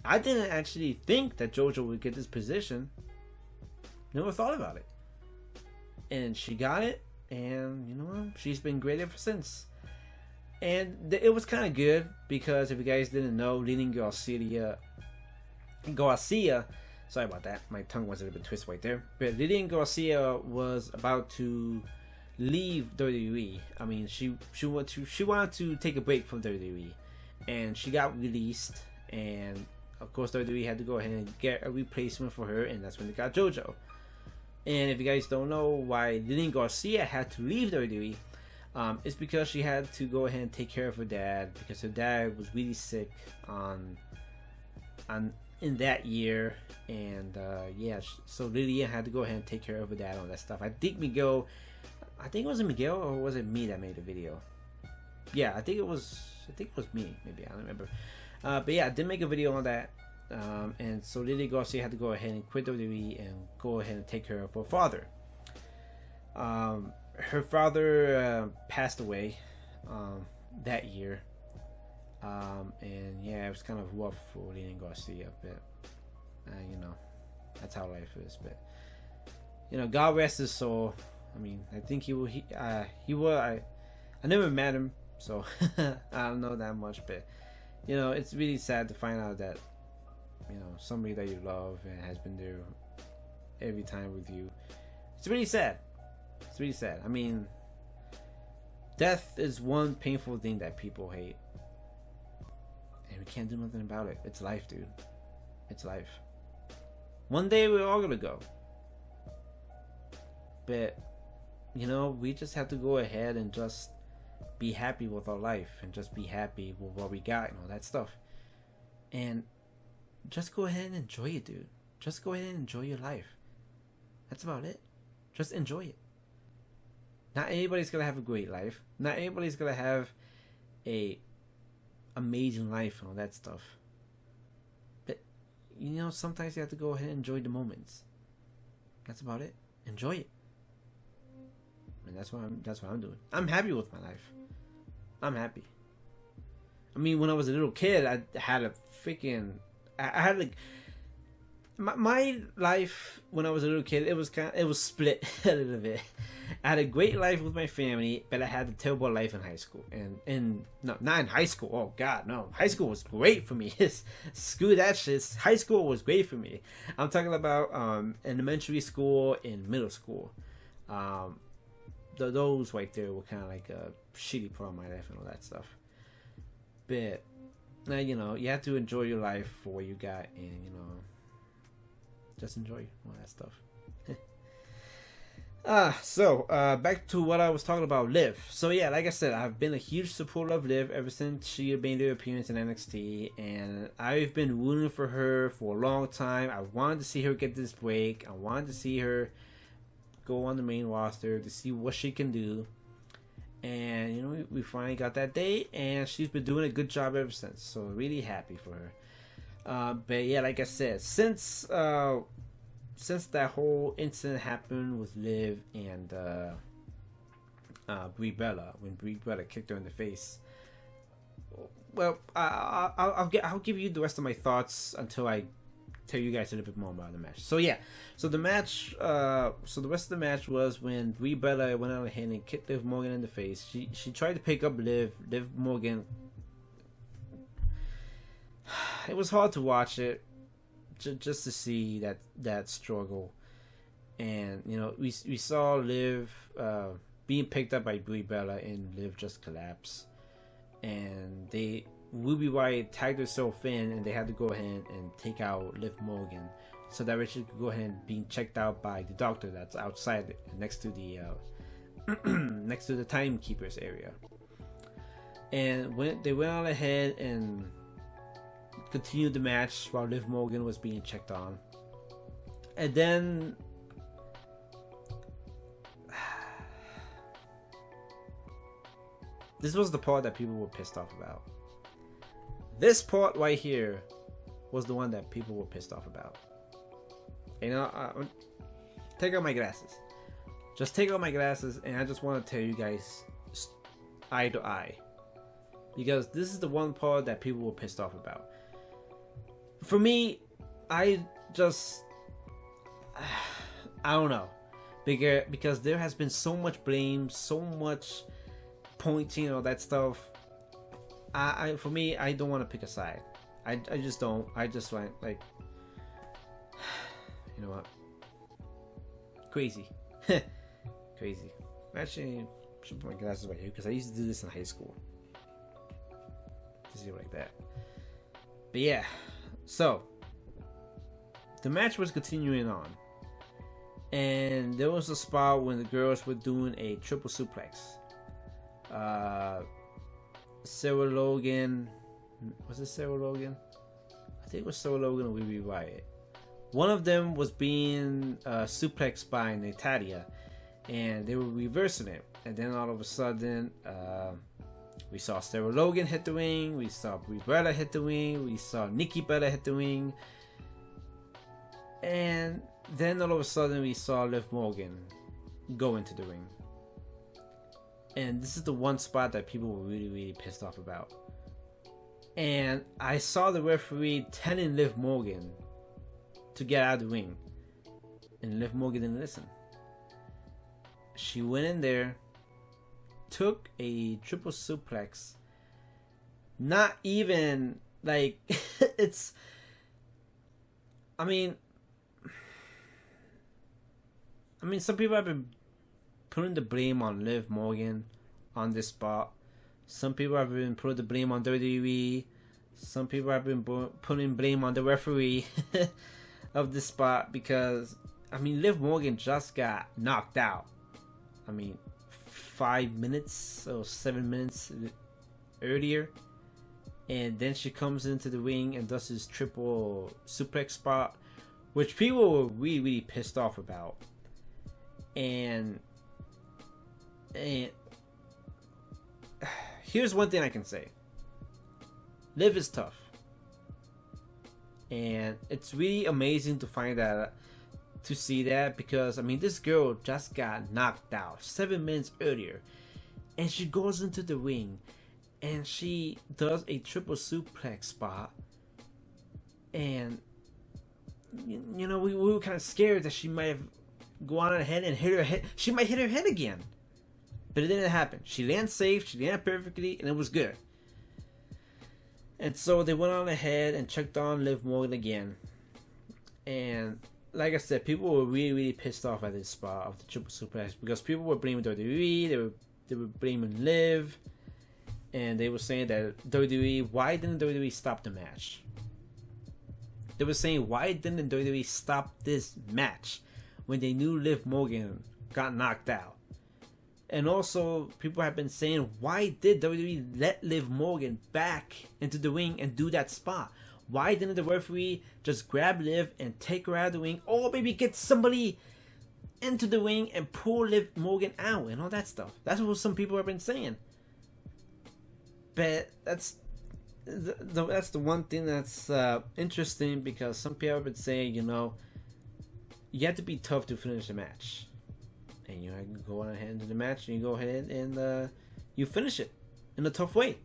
I didn't actually think that JoJo would get this position. Never thought about it. And she got it. And you know what? She's been great ever since. And it was kind of good. Because if you guys didn't know, Lilian Garcia. Sorry about that. My tongue was a little bit twisted right there. But Lilian Garcia was about to leave WWE. I mean, she wanted to take a break from WWE. And she got released. And of course, WWE had to go ahead and get a replacement for her, and that's when they got JoJo. And if you guys don't know why Lilian Garcia had to leave WWE, it's because she had to go ahead and take care of her dad, because her dad was really sick in that year. And yeah, so Lilian had to go ahead and take care of her dad on that stuff. I think it was Miguel, or was it me that made the video? Yeah, I think it was me. Maybe, I don't remember. But yeah, I did make a video on that. And so Lilian Garcia had to go ahead and quit WWE and go ahead and take care of her father. Her father passed away that year. And yeah, it was kind of rough for Lilian Garcia. But, you know, that's how life is. But, you know, God rest his soul. I mean, I think I never met him, so I don't know that much. But, you know, it's really sad to find out that, you know, somebody that you love and has been there every time with you. It's really sad. It's really sad. I mean, death is one painful thing that people hate. And we can't do nothing about it. It's life, dude. It's life. One day we're all gonna go. But, you know, we just have to go ahead and just be happy with our life. And just be happy with what we got and all that stuff. And just go ahead and enjoy it, dude. Just go ahead and enjoy your life. That's about it. Just enjoy it. Not everybody's gonna have a great life. Not everybody's gonna have a amazing life and all that stuff. But, you know, sometimes you have to go ahead and enjoy the moments. That's about it. Enjoy it. And that's what I'm doing. I'm happy with my life. I'm happy. I mean, when I was a little kid, I had a freaking... I had like... My life when I was a little kid, it was split a little bit. I had a great life with my family, but I had a terrible life in high school. And no, not in high school. Oh God, no. High school was great for me. Screw that shit. High school was great for me. I'm talking about elementary school and middle school. Those right there were kind of like a shitty part of my life and all that stuff. But now, you know, you have to enjoy your life for what you got, and you know, just enjoy all that stuff. Back to what I was talking about, Liv. So yeah, like I said, I've been a huge supporter of Liv ever since she made her appearance in NXT, and I've been rooting for her for a long time. I wanted to see her get this break. I wanted to see her go on the main roster to see what she can do. And, you know, we finally got that day, and she's been doing a good job ever since. So, really happy for her. But yeah, like I said, since that whole incident happened with Liv and Brie Bella, when Brie Bella kicked her in the face, well, I'll give you the rest of my thoughts until I tell you guys a little bit more about the match. So yeah, so the match, so the rest of the match was when Brie Bella went out ahead and kicked Liv Morgan in the face. She tried to pick up Liv Morgan. It was hard to watch it, just to see that struggle, and you know we saw Liv being picked up by Brie Bella, and Liv just collapsed, and Ruby Riott tagged herself in, and they had to go ahead and take out Liv Morgan so that Richard could go ahead and being checked out by the doctor that's outside next to the next to the timekeepers area. And when they went on ahead and continued the match while Liv Morgan was being checked on, and then this was the part that people were pissed off about. This part right here was the one that people were pissed off about. You know, take out my glasses. Just take out my glasses, and I just want to tell you guys eye to eye, because this is the one part that people were pissed off about. For me, I don't know, because there has been so much blame, so much pointing, all that stuff. For me, I don't want to pick a side. I just don't. I just want, like, you know what? Crazy. Crazy. Actually, I should put my glasses right here, because I used to do this in high school. Just do it like that. But yeah, so the match was continuing on, and there was a spot when the girls were doing a triple suplex. Sarah Logan, was it Sarah Logan? I think it was Sarah Logan or Ruby Riott. One of them was being suplexed by Natalia, and they were reversing it. And then all of a sudden, we saw Sarah Logan hit the ring, we saw Brie Bella hit the ring, we saw Nikki Bella hit the ring, and then all of a sudden we saw Liv Morgan go into the ring. And this is the one spot that people were really, really pissed off about. And I saw the referee telling Liv Morgan to get out of the ring, and Liv Morgan didn't listen. She went in there, took a triple suplex. Not even like it's. I mean, some people have been putting the blame on Liv Morgan on this spot. Some people have been putting the blame on WWE. Some people have been putting blame on the referee of this spot, because I mean, Liv Morgan just got knocked out. I mean, 5 minutes or 7 minutes earlier, and then she comes into the ring and does this triple suplex spot, which people were really, really pissed off about. And here's one thing I can say: Liv is tough, and it's really amazing to find that, to see that, because I mean, this girl just got knocked out 7 minutes earlier, and she goes into the ring and she does a triple suplex spot, and you know, we were kind of scared that she might have gone ahead and hit her head. She might hit her head again. But it didn't happen. She landed safe, she landed perfectly, and it was good. And so they went on ahead and checked on Liv Morgan again. And like I said, people were really, really pissed off at this spot of the triple suplex, because people were blaming WWE, they were blaming Liv, and they were saying that WWE, why didn't WWE stop the match? They were saying, why didn't WWE stop this match when they knew Liv Morgan got knocked out? And also, people have been saying, why did WWE let Liv Morgan back into the ring and do that spot? Why didn't the referee just grab Liv and take her out of the ring, or maybe get somebody into the ring and pull Liv Morgan out and all that stuff? That's what some people have been saying. But that's the one thing that's interesting, because some people have been saying, you know, you have to be tough to finish the match. And you go ahead into the match and you go ahead and you finish it in a tough way.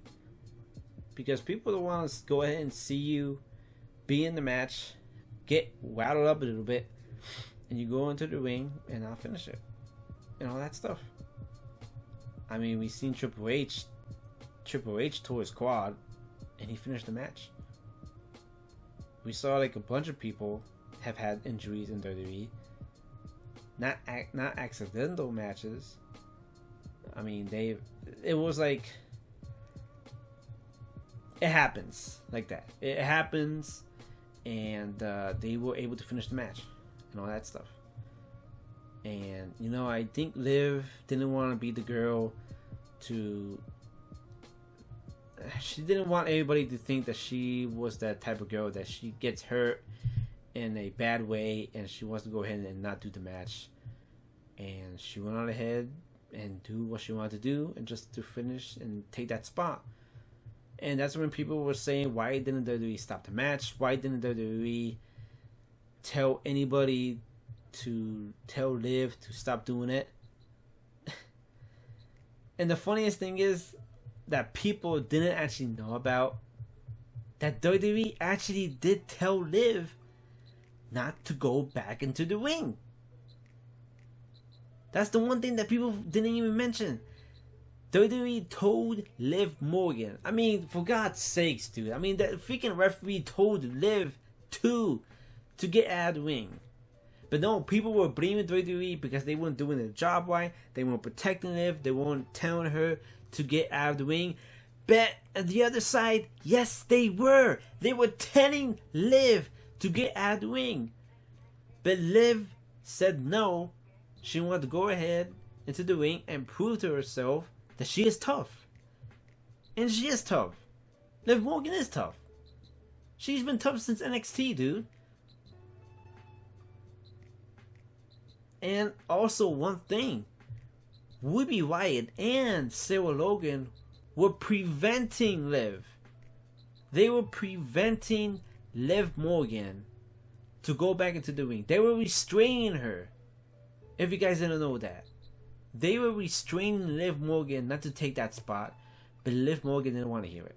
Because people don't want to go ahead and see you be in the match, get rattled up a little bit, and you go into the ring and I'll finish it. And all that stuff. I mean, we've seen Triple H tore his quad and he finished the match. We saw like a bunch of people have had injuries in WWE. Not accidental matches. I mean, it was like, it happens like that. It happens, and they were able to finish the match and all that stuff. And you know, I think Liv didn't want to be the girl to. She didn't want everybody to think that she was that type of girl that she gets hurt in a bad way and she wants to go ahead and not do the match. And she went on ahead and do what she wanted to do and just to finish and take that spot. And that's when people were saying, why didn't WWE stop the match? Why didn't WWE tell anybody to tell Liv to stop doing it? And the funniest thing is that people didn't actually know about that WWE actually did tell Liv not to go back into the ring. That's the one thing that people didn't even mention. WWE told Liv Morgan. I mean, for God's sakes, dude. I mean, the freaking referee told Liv to get out of the ring. But no, people were blaming WWE because they weren't doing their job right. They weren't protecting Liv. They weren't telling her to get out of the ring. But on the other side, yes, they were. They were telling Liv to get out of the ring. But Liv said no. She wanted to go ahead into the ring and prove to herself that she is tough. And she is tough. Liv Morgan is tough. She's been tough since NXT, dude. And also one thing. Ruby Riott and Sarah Logan were preventing Liv. They were preventing Liv Morgan to go back into the ring. They were restraining her. If you guys didn't know that. They were restraining Liv Morgan not to take that spot. But Liv Morgan didn't want to hear it.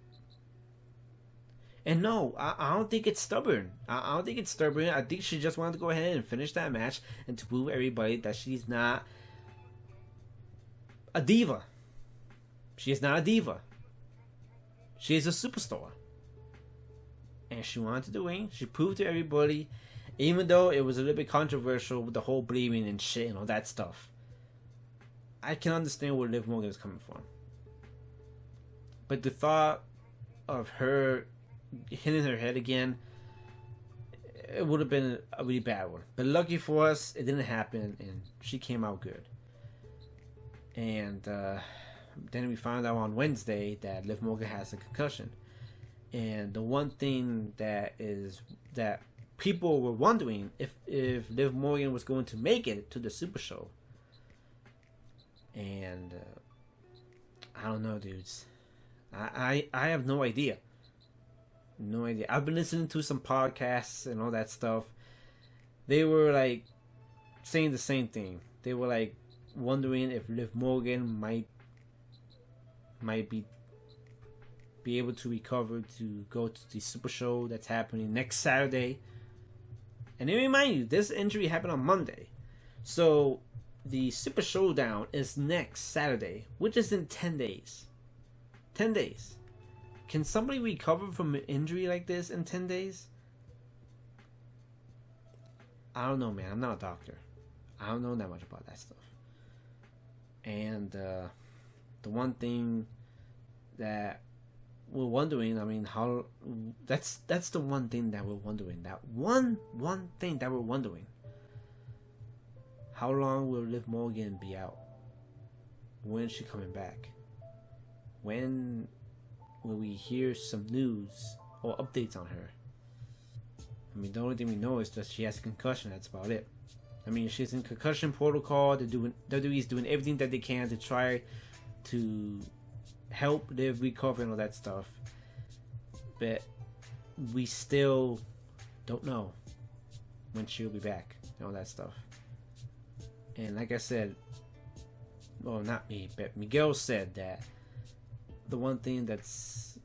And no, I don't think it's stubborn. I don't think it's stubborn. I think she just wanted to go ahead and finish that match and to prove everybody that she's not a diva. She is not a diva. She is a superstar. And she wanted to do the ring. She proved to everybody, even though it was a little bit controversial with the whole bleeding and shit and all that stuff. I can understand where Liv Morgan is coming from. But the thought of her hitting her head again, it would have been a really bad one. But lucky for us, it didn't happen and she came out good. And then we found out on Wednesday that Liv Morgan has a concussion. And the one thing that people were wondering if Liv Morgan was going to make it to the Super Show. And I don't know, dudes. I have no idea. No idea. I've been listening to some podcasts and all that stuff. They were like saying the same thing. They were like wondering if Liv Morgan might be able to recover to go to the Super Show that's happening next Saturday. And let me remind you, this injury happened on Monday. So the Super Showdown is next Saturday, which is in 10 days. 10 days. Can somebody recover from an injury like this in 10 days? I don't know, man. I'm not a doctor. I don't know that much about that stuff. And the one thing that we're wondering. I mean, how that's the one thing that we're wondering. That one thing that we're wondering. How long will Liv Morgan be out? When is she coming back? When will we hear some news or updates on her? I mean, the only thing we know is that she has a concussion. That's about it. I mean, she's in concussion protocol. WWE's doing everything that they can to try to help Liv recover and all that stuff. But we still don't know when she'll be back and all that stuff. And like I said, well, not me, but Miguel said that the one thing that's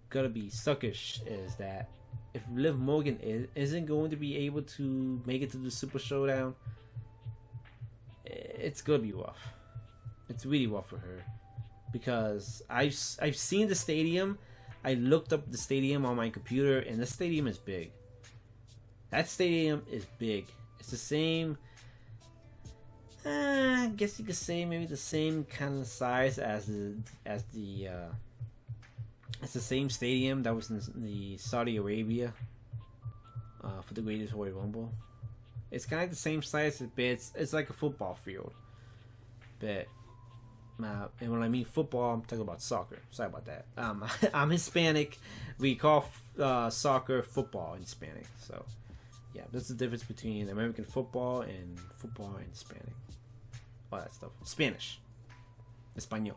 gonna be suckish is that if Liv Morgan isn't going to be able to make it to the Super Showdown, it's gonna be rough. It's really rough for her, because I've seen the stadium. I looked up the stadium on my computer, and the stadium is big. That stadium is big. It's the same. I guess you could say maybe the same kind of size as the it's the same stadium that was in the Saudi Arabia for the Greatest Royal Rumble. It's kind of like the same size, but it's like a football field. But and when I mean football, I'm talking about soccer. Sorry about that. I'm Hispanic. We call soccer football in Hispanic. So yeah, that's the difference between American football and football in Hispanic. All that stuff. Spanish. Espanol.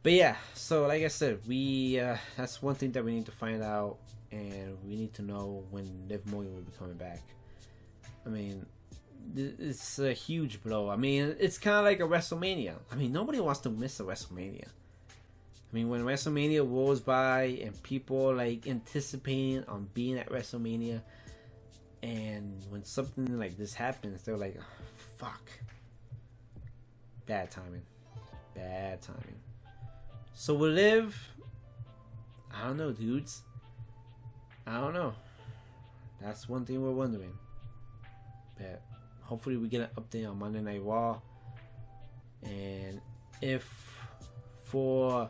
But yeah, so like I said, we that's one thing that we need to find out, and we need to know when Liv Morgan will be coming back. I mean, it's a huge blow. I mean, it's kind of like a WrestleMania. I mean, nobody wants to miss a WrestleMania. I mean, when WrestleMania rolls by and people like anticipating on being at WrestleMania, and when something like this happens, they're like, oh, fuck. Bad timing. Bad timing. So with Liv, I don't know, dudes. I don't know. That's one thing we're wondering. But hopefully we get an update on Monday Night Raw. And if for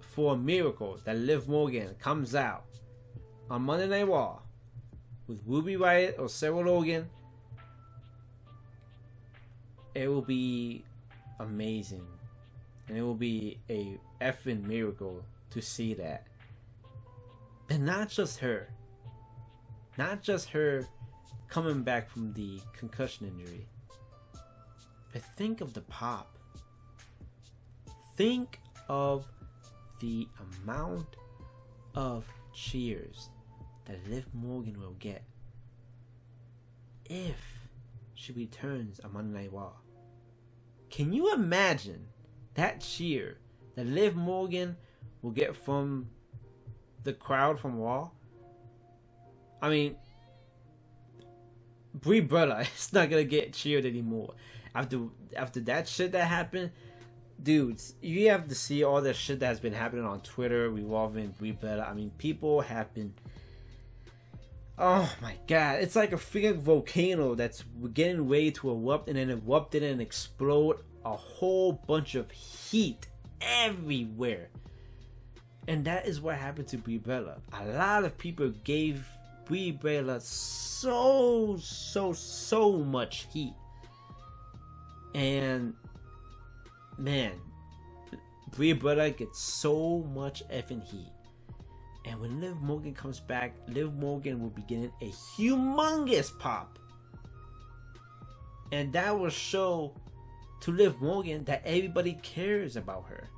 for a miracle that Liv Morgan comes out on Monday Night Raw with Ruby Riott or Sarah Logan, it will be amazing, and it will be a effing miracle to see that. And not just her coming back from the concussion injury, but think of the pop. Think of the amount of cheers that Liv Morgan will get if she returns on Monday Night Raw. Can you imagine that cheer that Liv Morgan will get from the crowd from Raw? I mean, Brie Bella is not gonna get cheered anymore after that shit that happened. Dudes, you have to see all the shit that has been happening on Twitter revolving Brie Bella. I mean, people have been, oh my god, it's like a freaking volcano that's getting ready to erupt, and then erupted and explode a whole bunch of heat everywhere. And that is what happened to Brie Bella. A lot of people gave Brie Bella so much heat. And man, Brie Bella gets so much effing heat. And when Liv Morgan comes back, Liv Morgan will be getting a humongous pop. And that will show to Liv Morgan that everybody cares about her.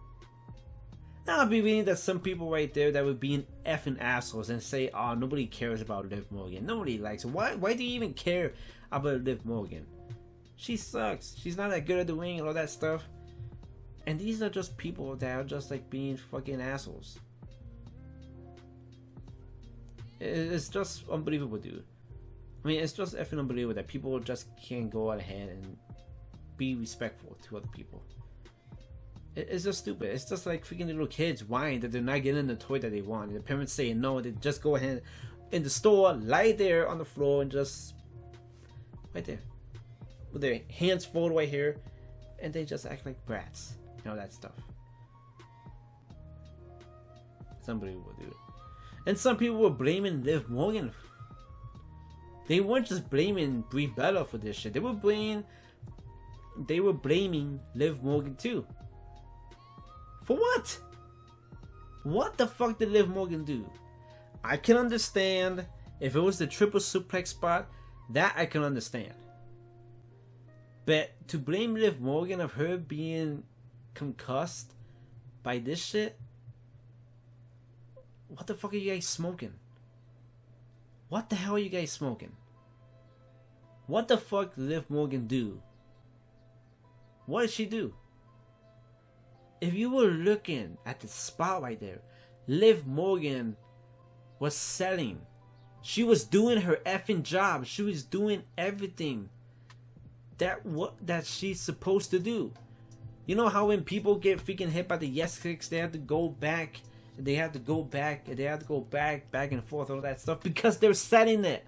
Now I'll be reading that some people right there that would be an effing assholes and say, oh, nobody cares about Liv Morgan. Nobody likes her. Why do you even care about Liv Morgan? She sucks. She's not that good at the ring and all that stuff. And these are just people that are just like being fucking assholes. It's just unbelievable, dude. I mean, it's just effing unbelievable that people just can't go out ahead and be respectful to other people. It's just stupid. It's just like freaking little kids whine that they're not getting the toy that they want. And the parents say no, they just go ahead in the store, lie there on the floor, and just right there with their hands folded right here, and they just act like brats. You know, that stuff. It's unbelievable, dude. And some people were blaming Liv Morgan. They weren't just blaming Brie Bella for this shit. They were blaming Liv Morgan too. For what? What the fuck did Liv Morgan do? I can understand if it was the triple suplex spot, that I can understand. But to blame Liv Morgan of her being concussed by this shit? What the fuck are you guys smoking? What the hell are you guys smoking? What the fuck did Liv Morgan do? What did she do? If you were looking at the spot right there, Liv Morgan was selling. She was doing her effing job. She was doing everything that she's supposed to do. You know how when people get freaking hit by the yes kicks, they have to go back, they have to go back and forth, all that stuff, because they're selling it.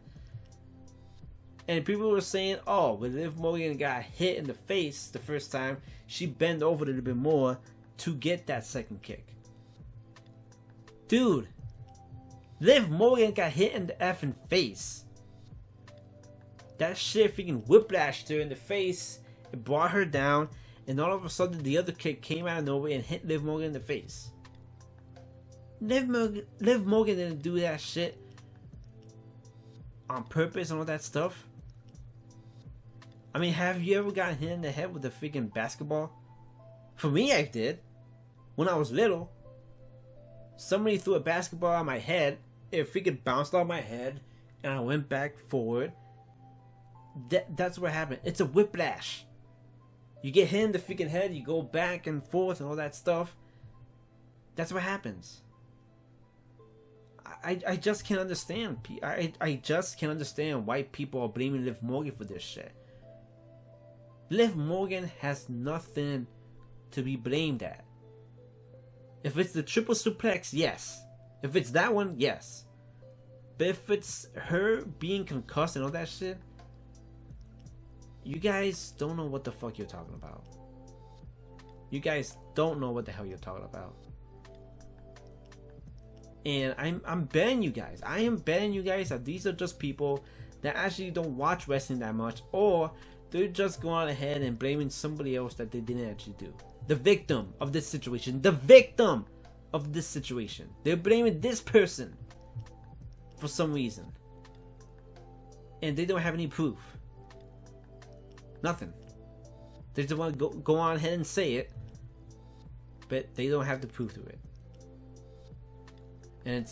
And people were saying, oh, when Liv Morgan got hit in the face the first time, she bent over a little bit more to get that second kick. Dude, Liv Morgan got hit in the effing face. That shit freaking whiplashed her in the face. It brought her down. And all of a sudden, the other kick came out of nowhere and hit Liv Morgan in the face. Liv Morgan didn't do that shit on purpose and all that stuff. I mean, have you ever gotten hit in the head with a freaking basketball? For me, I did. When I was little. Somebody threw a basketball on my head. It freaking bounced off my head. And I went back forward. That's what happened. It's a whiplash. You get hit in the freaking head. You go back and forth and all that stuff. That's what happens. I just can't understand. I just can't understand why people are blaming Liv Morgan for this shit. Liv Morgan has nothing to be blamed at. If it's the triple suplex, yes. If it's that one, yes. But if it's her being concussed and all that shit, you guys don't know what the fuck you're talking about. You guys don't know what the hell you're talking about. And I'm betting you guys. I am betting you guys that these are just people that actually don't watch wrestling that much, or they're just going ahead and blaming somebody else that they didn't actually do. The victim of this situation. The victim of this situation. They're blaming this person for some reason. And they don't have any proof. Nothing. They just want to go on ahead and say it, but they don't have the proof to it. And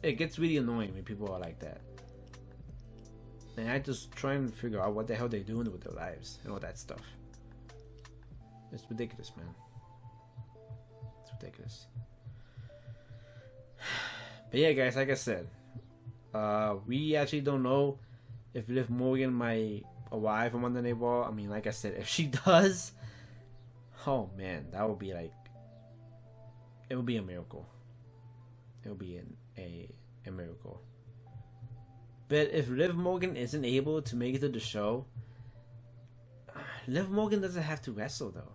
it gets really annoying when people are like that. And I just try and figure out what the hell they're doing with their lives and all that stuff. It's ridiculous, man. It's ridiculous. But yeah, guys, like I said, we actually don't know if Liv Morgan might arrive on Monday Night Raw. I mean, like I said, if she does, oh man, that would be like, it would be a miracle. It would be a miracle. But if Liv Morgan isn't able to make it to the show, Liv Morgan doesn't have to wrestle though.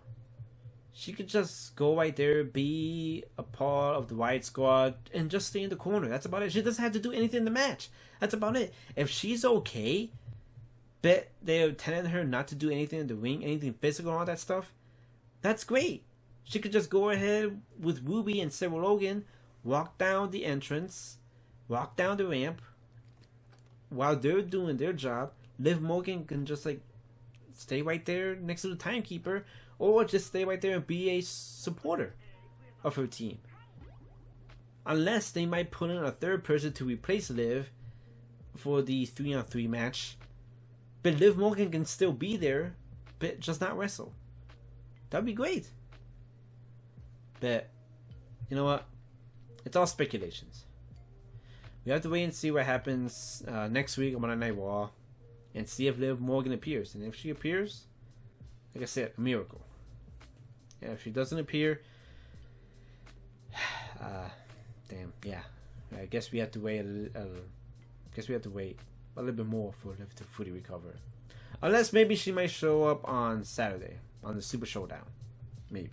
She could just go right there, be a part of the Riot Squad, and just stay in the corner. That's about it. She doesn't have to do anything in the match. That's about it. If she's okay, but they're telling her not to do anything in the ring, anything physical and all that stuff, that's great. She could just go ahead with Ruby and Sarah Logan, walk down the entrance, walk down the ramp, while they're doing their job. Liv Morgan can just like stay right there next to the timekeeper, or just stay right there and be a supporter of her team. Unless they might put in a third person to replace Liv for the 3-on-3 match. But Liv Morgan can still be there, but just not wrestle. That'd be great. But, you know what? It's all speculations. We have to wait and see what happens next week on Monday Night Raw, and see if Liv Morgan appears. And if she appears, like I said, a miracle. And if she doesn't appear, damn, yeah. I guess we have to wait. Guess we have to wait a little bit more for Liv to fully recover. Unless maybe she might show up on Saturday on the Super Showdown, maybe.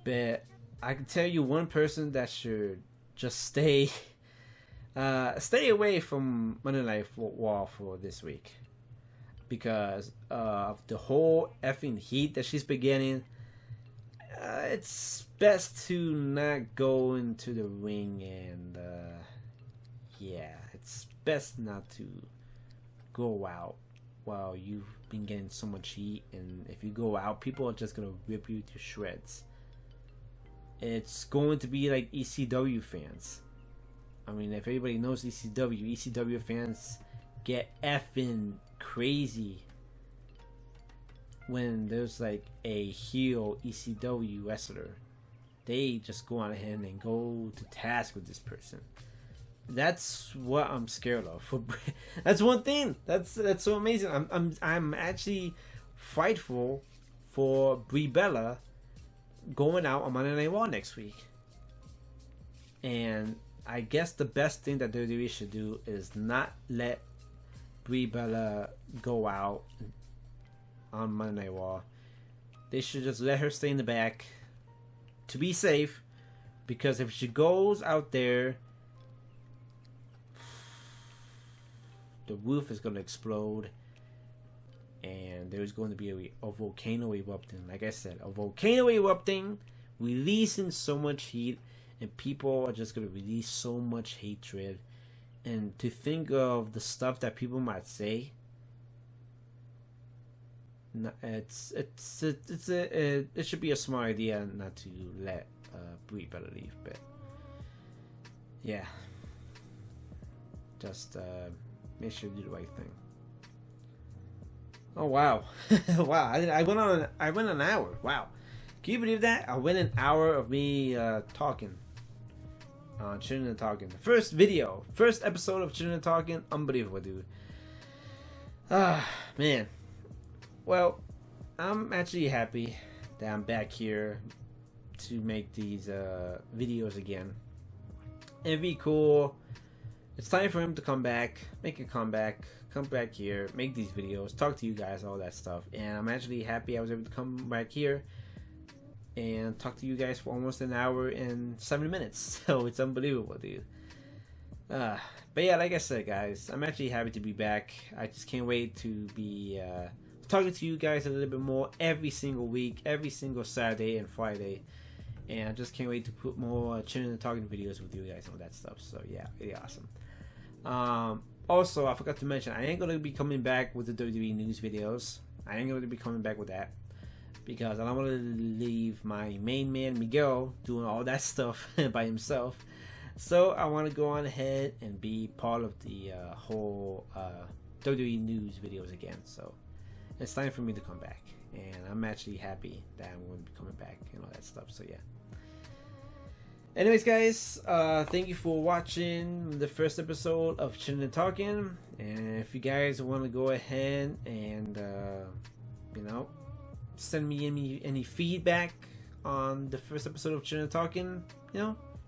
But I can tell you one person that should just stay away from Monday Night Raw for this week, because of the whole effing heat that she's been getting. It's best to not go into the ring, and yeah, it's best not to go out while you've been getting so much heat. And if you go out, people are just gonna rip you to shreds. It's going to be like ECW fans. I mean, if everybody knows ECW fans get effing crazy when there's like a heel ECW wrestler. They just go on ahead and go to task with this person. That's what I'm scared of. That's one thing. That's so amazing. I'm actually frightful for Brie Bella going out on Monday Night Raw next week. And I guess the best thing that WWE should do is not let Brie Bella go out on Monday Night Raw. They should just let her stay in the back to be safe, because if she goes out there, the roof is going to explode and there's going to be a volcano erupting. Like I said, a volcano erupting, releasing so much heat, and people are just going to release so much hatred. And to think of the stuff that people might say, it should be a smart idea not to let Brie Bella leave. But yeah, just make sure you do the right thing. Oh wow, wow! I went an hour. Wow, can you believe that? I went an hour of me talking on Chillin and Talking. The first episode of Chillin and Talking. Unbelievable, dude. Man. Well, I'm actually happy that I'm back here to make these videos again. MVCOOL, it's time for him to come back, make a comeback, come back here, make these videos, talk to you guys, all that stuff. And I'm actually happy I was able to come back here and talk to you guys for almost an hour and 7 minutes. So it's unbelievable, dude. But yeah, like I said, guys, I'm actually happy to be back. I just can't wait to be talking to you guys a little bit more every single week, every single Saturday and Friday. And I just can't wait to put more Chillin and Talking videos with you guys and all that stuff. So yeah, really awesome. Also, I forgot to mention, I ain't going to be coming back with the WWE news videos. I ain't going to be coming back with that, because I don't want to leave my main man Miguel doing all that stuff by himself. So I want to go on ahead and be part of the whole WWE news videos again. So it's time for me to come back, and I'm actually happy that I'm going to be coming back and all that stuff. So yeah. Anyways, guys, thank you for watching the first episode of Chillin and Talking. And if you guys want to go ahead and send me any feedback on the first episode of Chillin and Talking,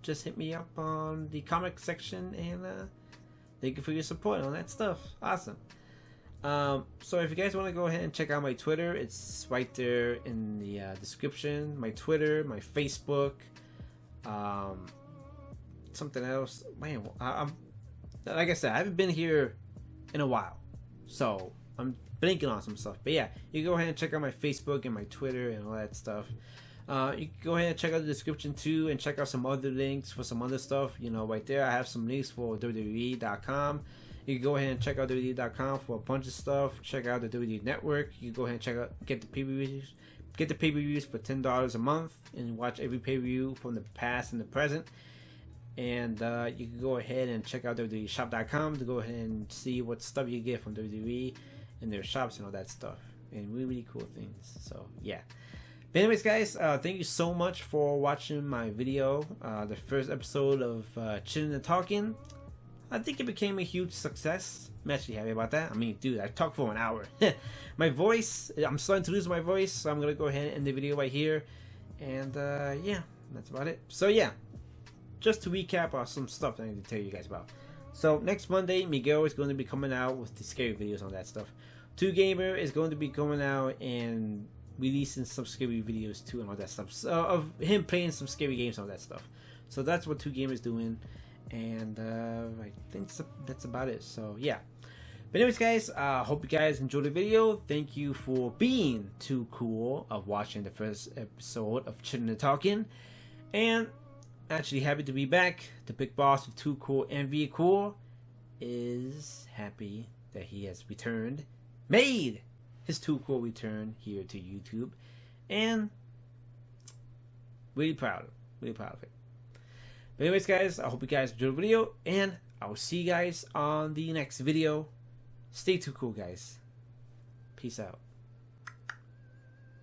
just hit me up on the comment section, and thank you for your support and all that stuff. Awesome. So if you guys want to go ahead and check out my Twitter, it's right there in the description. My Twitter, my Facebook, something else. Man, I'm like I said, I haven't been here in a while, so I'm blanking on some stuff. But yeah, you can go ahead and check out my Facebook and my Twitter and all that stuff. You can go ahead and check out the description too, and check out some other links for some other stuff. Right there, I have some links for WWE.com. You can go ahead and check out WWE.com for a bunch of stuff. Check out the WWE Network. You can go ahead and get the pay-per-views. Get the pay-per-views for $10 a month, and watch every pay-per-view from the past and the present. And you can go ahead and check out WWEshop.com to go ahead and see what stuff you get from WWE and their shops and all that stuff, and really cool things. So yeah. But anyways, guys, thank you so much for watching my video, the first episode of Chillin and Talking. I think it became a huge success. I'm actually happy about that. I mean, dude, I talked for an hour. My voice, I'm starting to lose my voice, so I'm going to go ahead and end the video right here. And yeah, that's about it. So yeah, just to recap some stuff that I need to tell you guys about. So next Monday, Miguel is going to be coming out with the scary videos on that stuff. 2Gamer is going to be coming out and releasing some scary videos too and all that stuff. So, of him playing some scary games and all that stuff. So that's what 2Gamer is doing. And I think that's about it. So yeah. But anyways, guys, hope you guys enjoyed the video. Thank you for being too cool of watching the first episode of Chillin and Talking. And actually happy to be back. The big boss of Too Cool MVCOOL is happy that he has returned. Made his Too Cool return here to YouTube. And really proud of it. But anyways, guys, I hope you guys enjoyed the video. And I will see you guys on the next video. Stay too cool, guys. Peace out.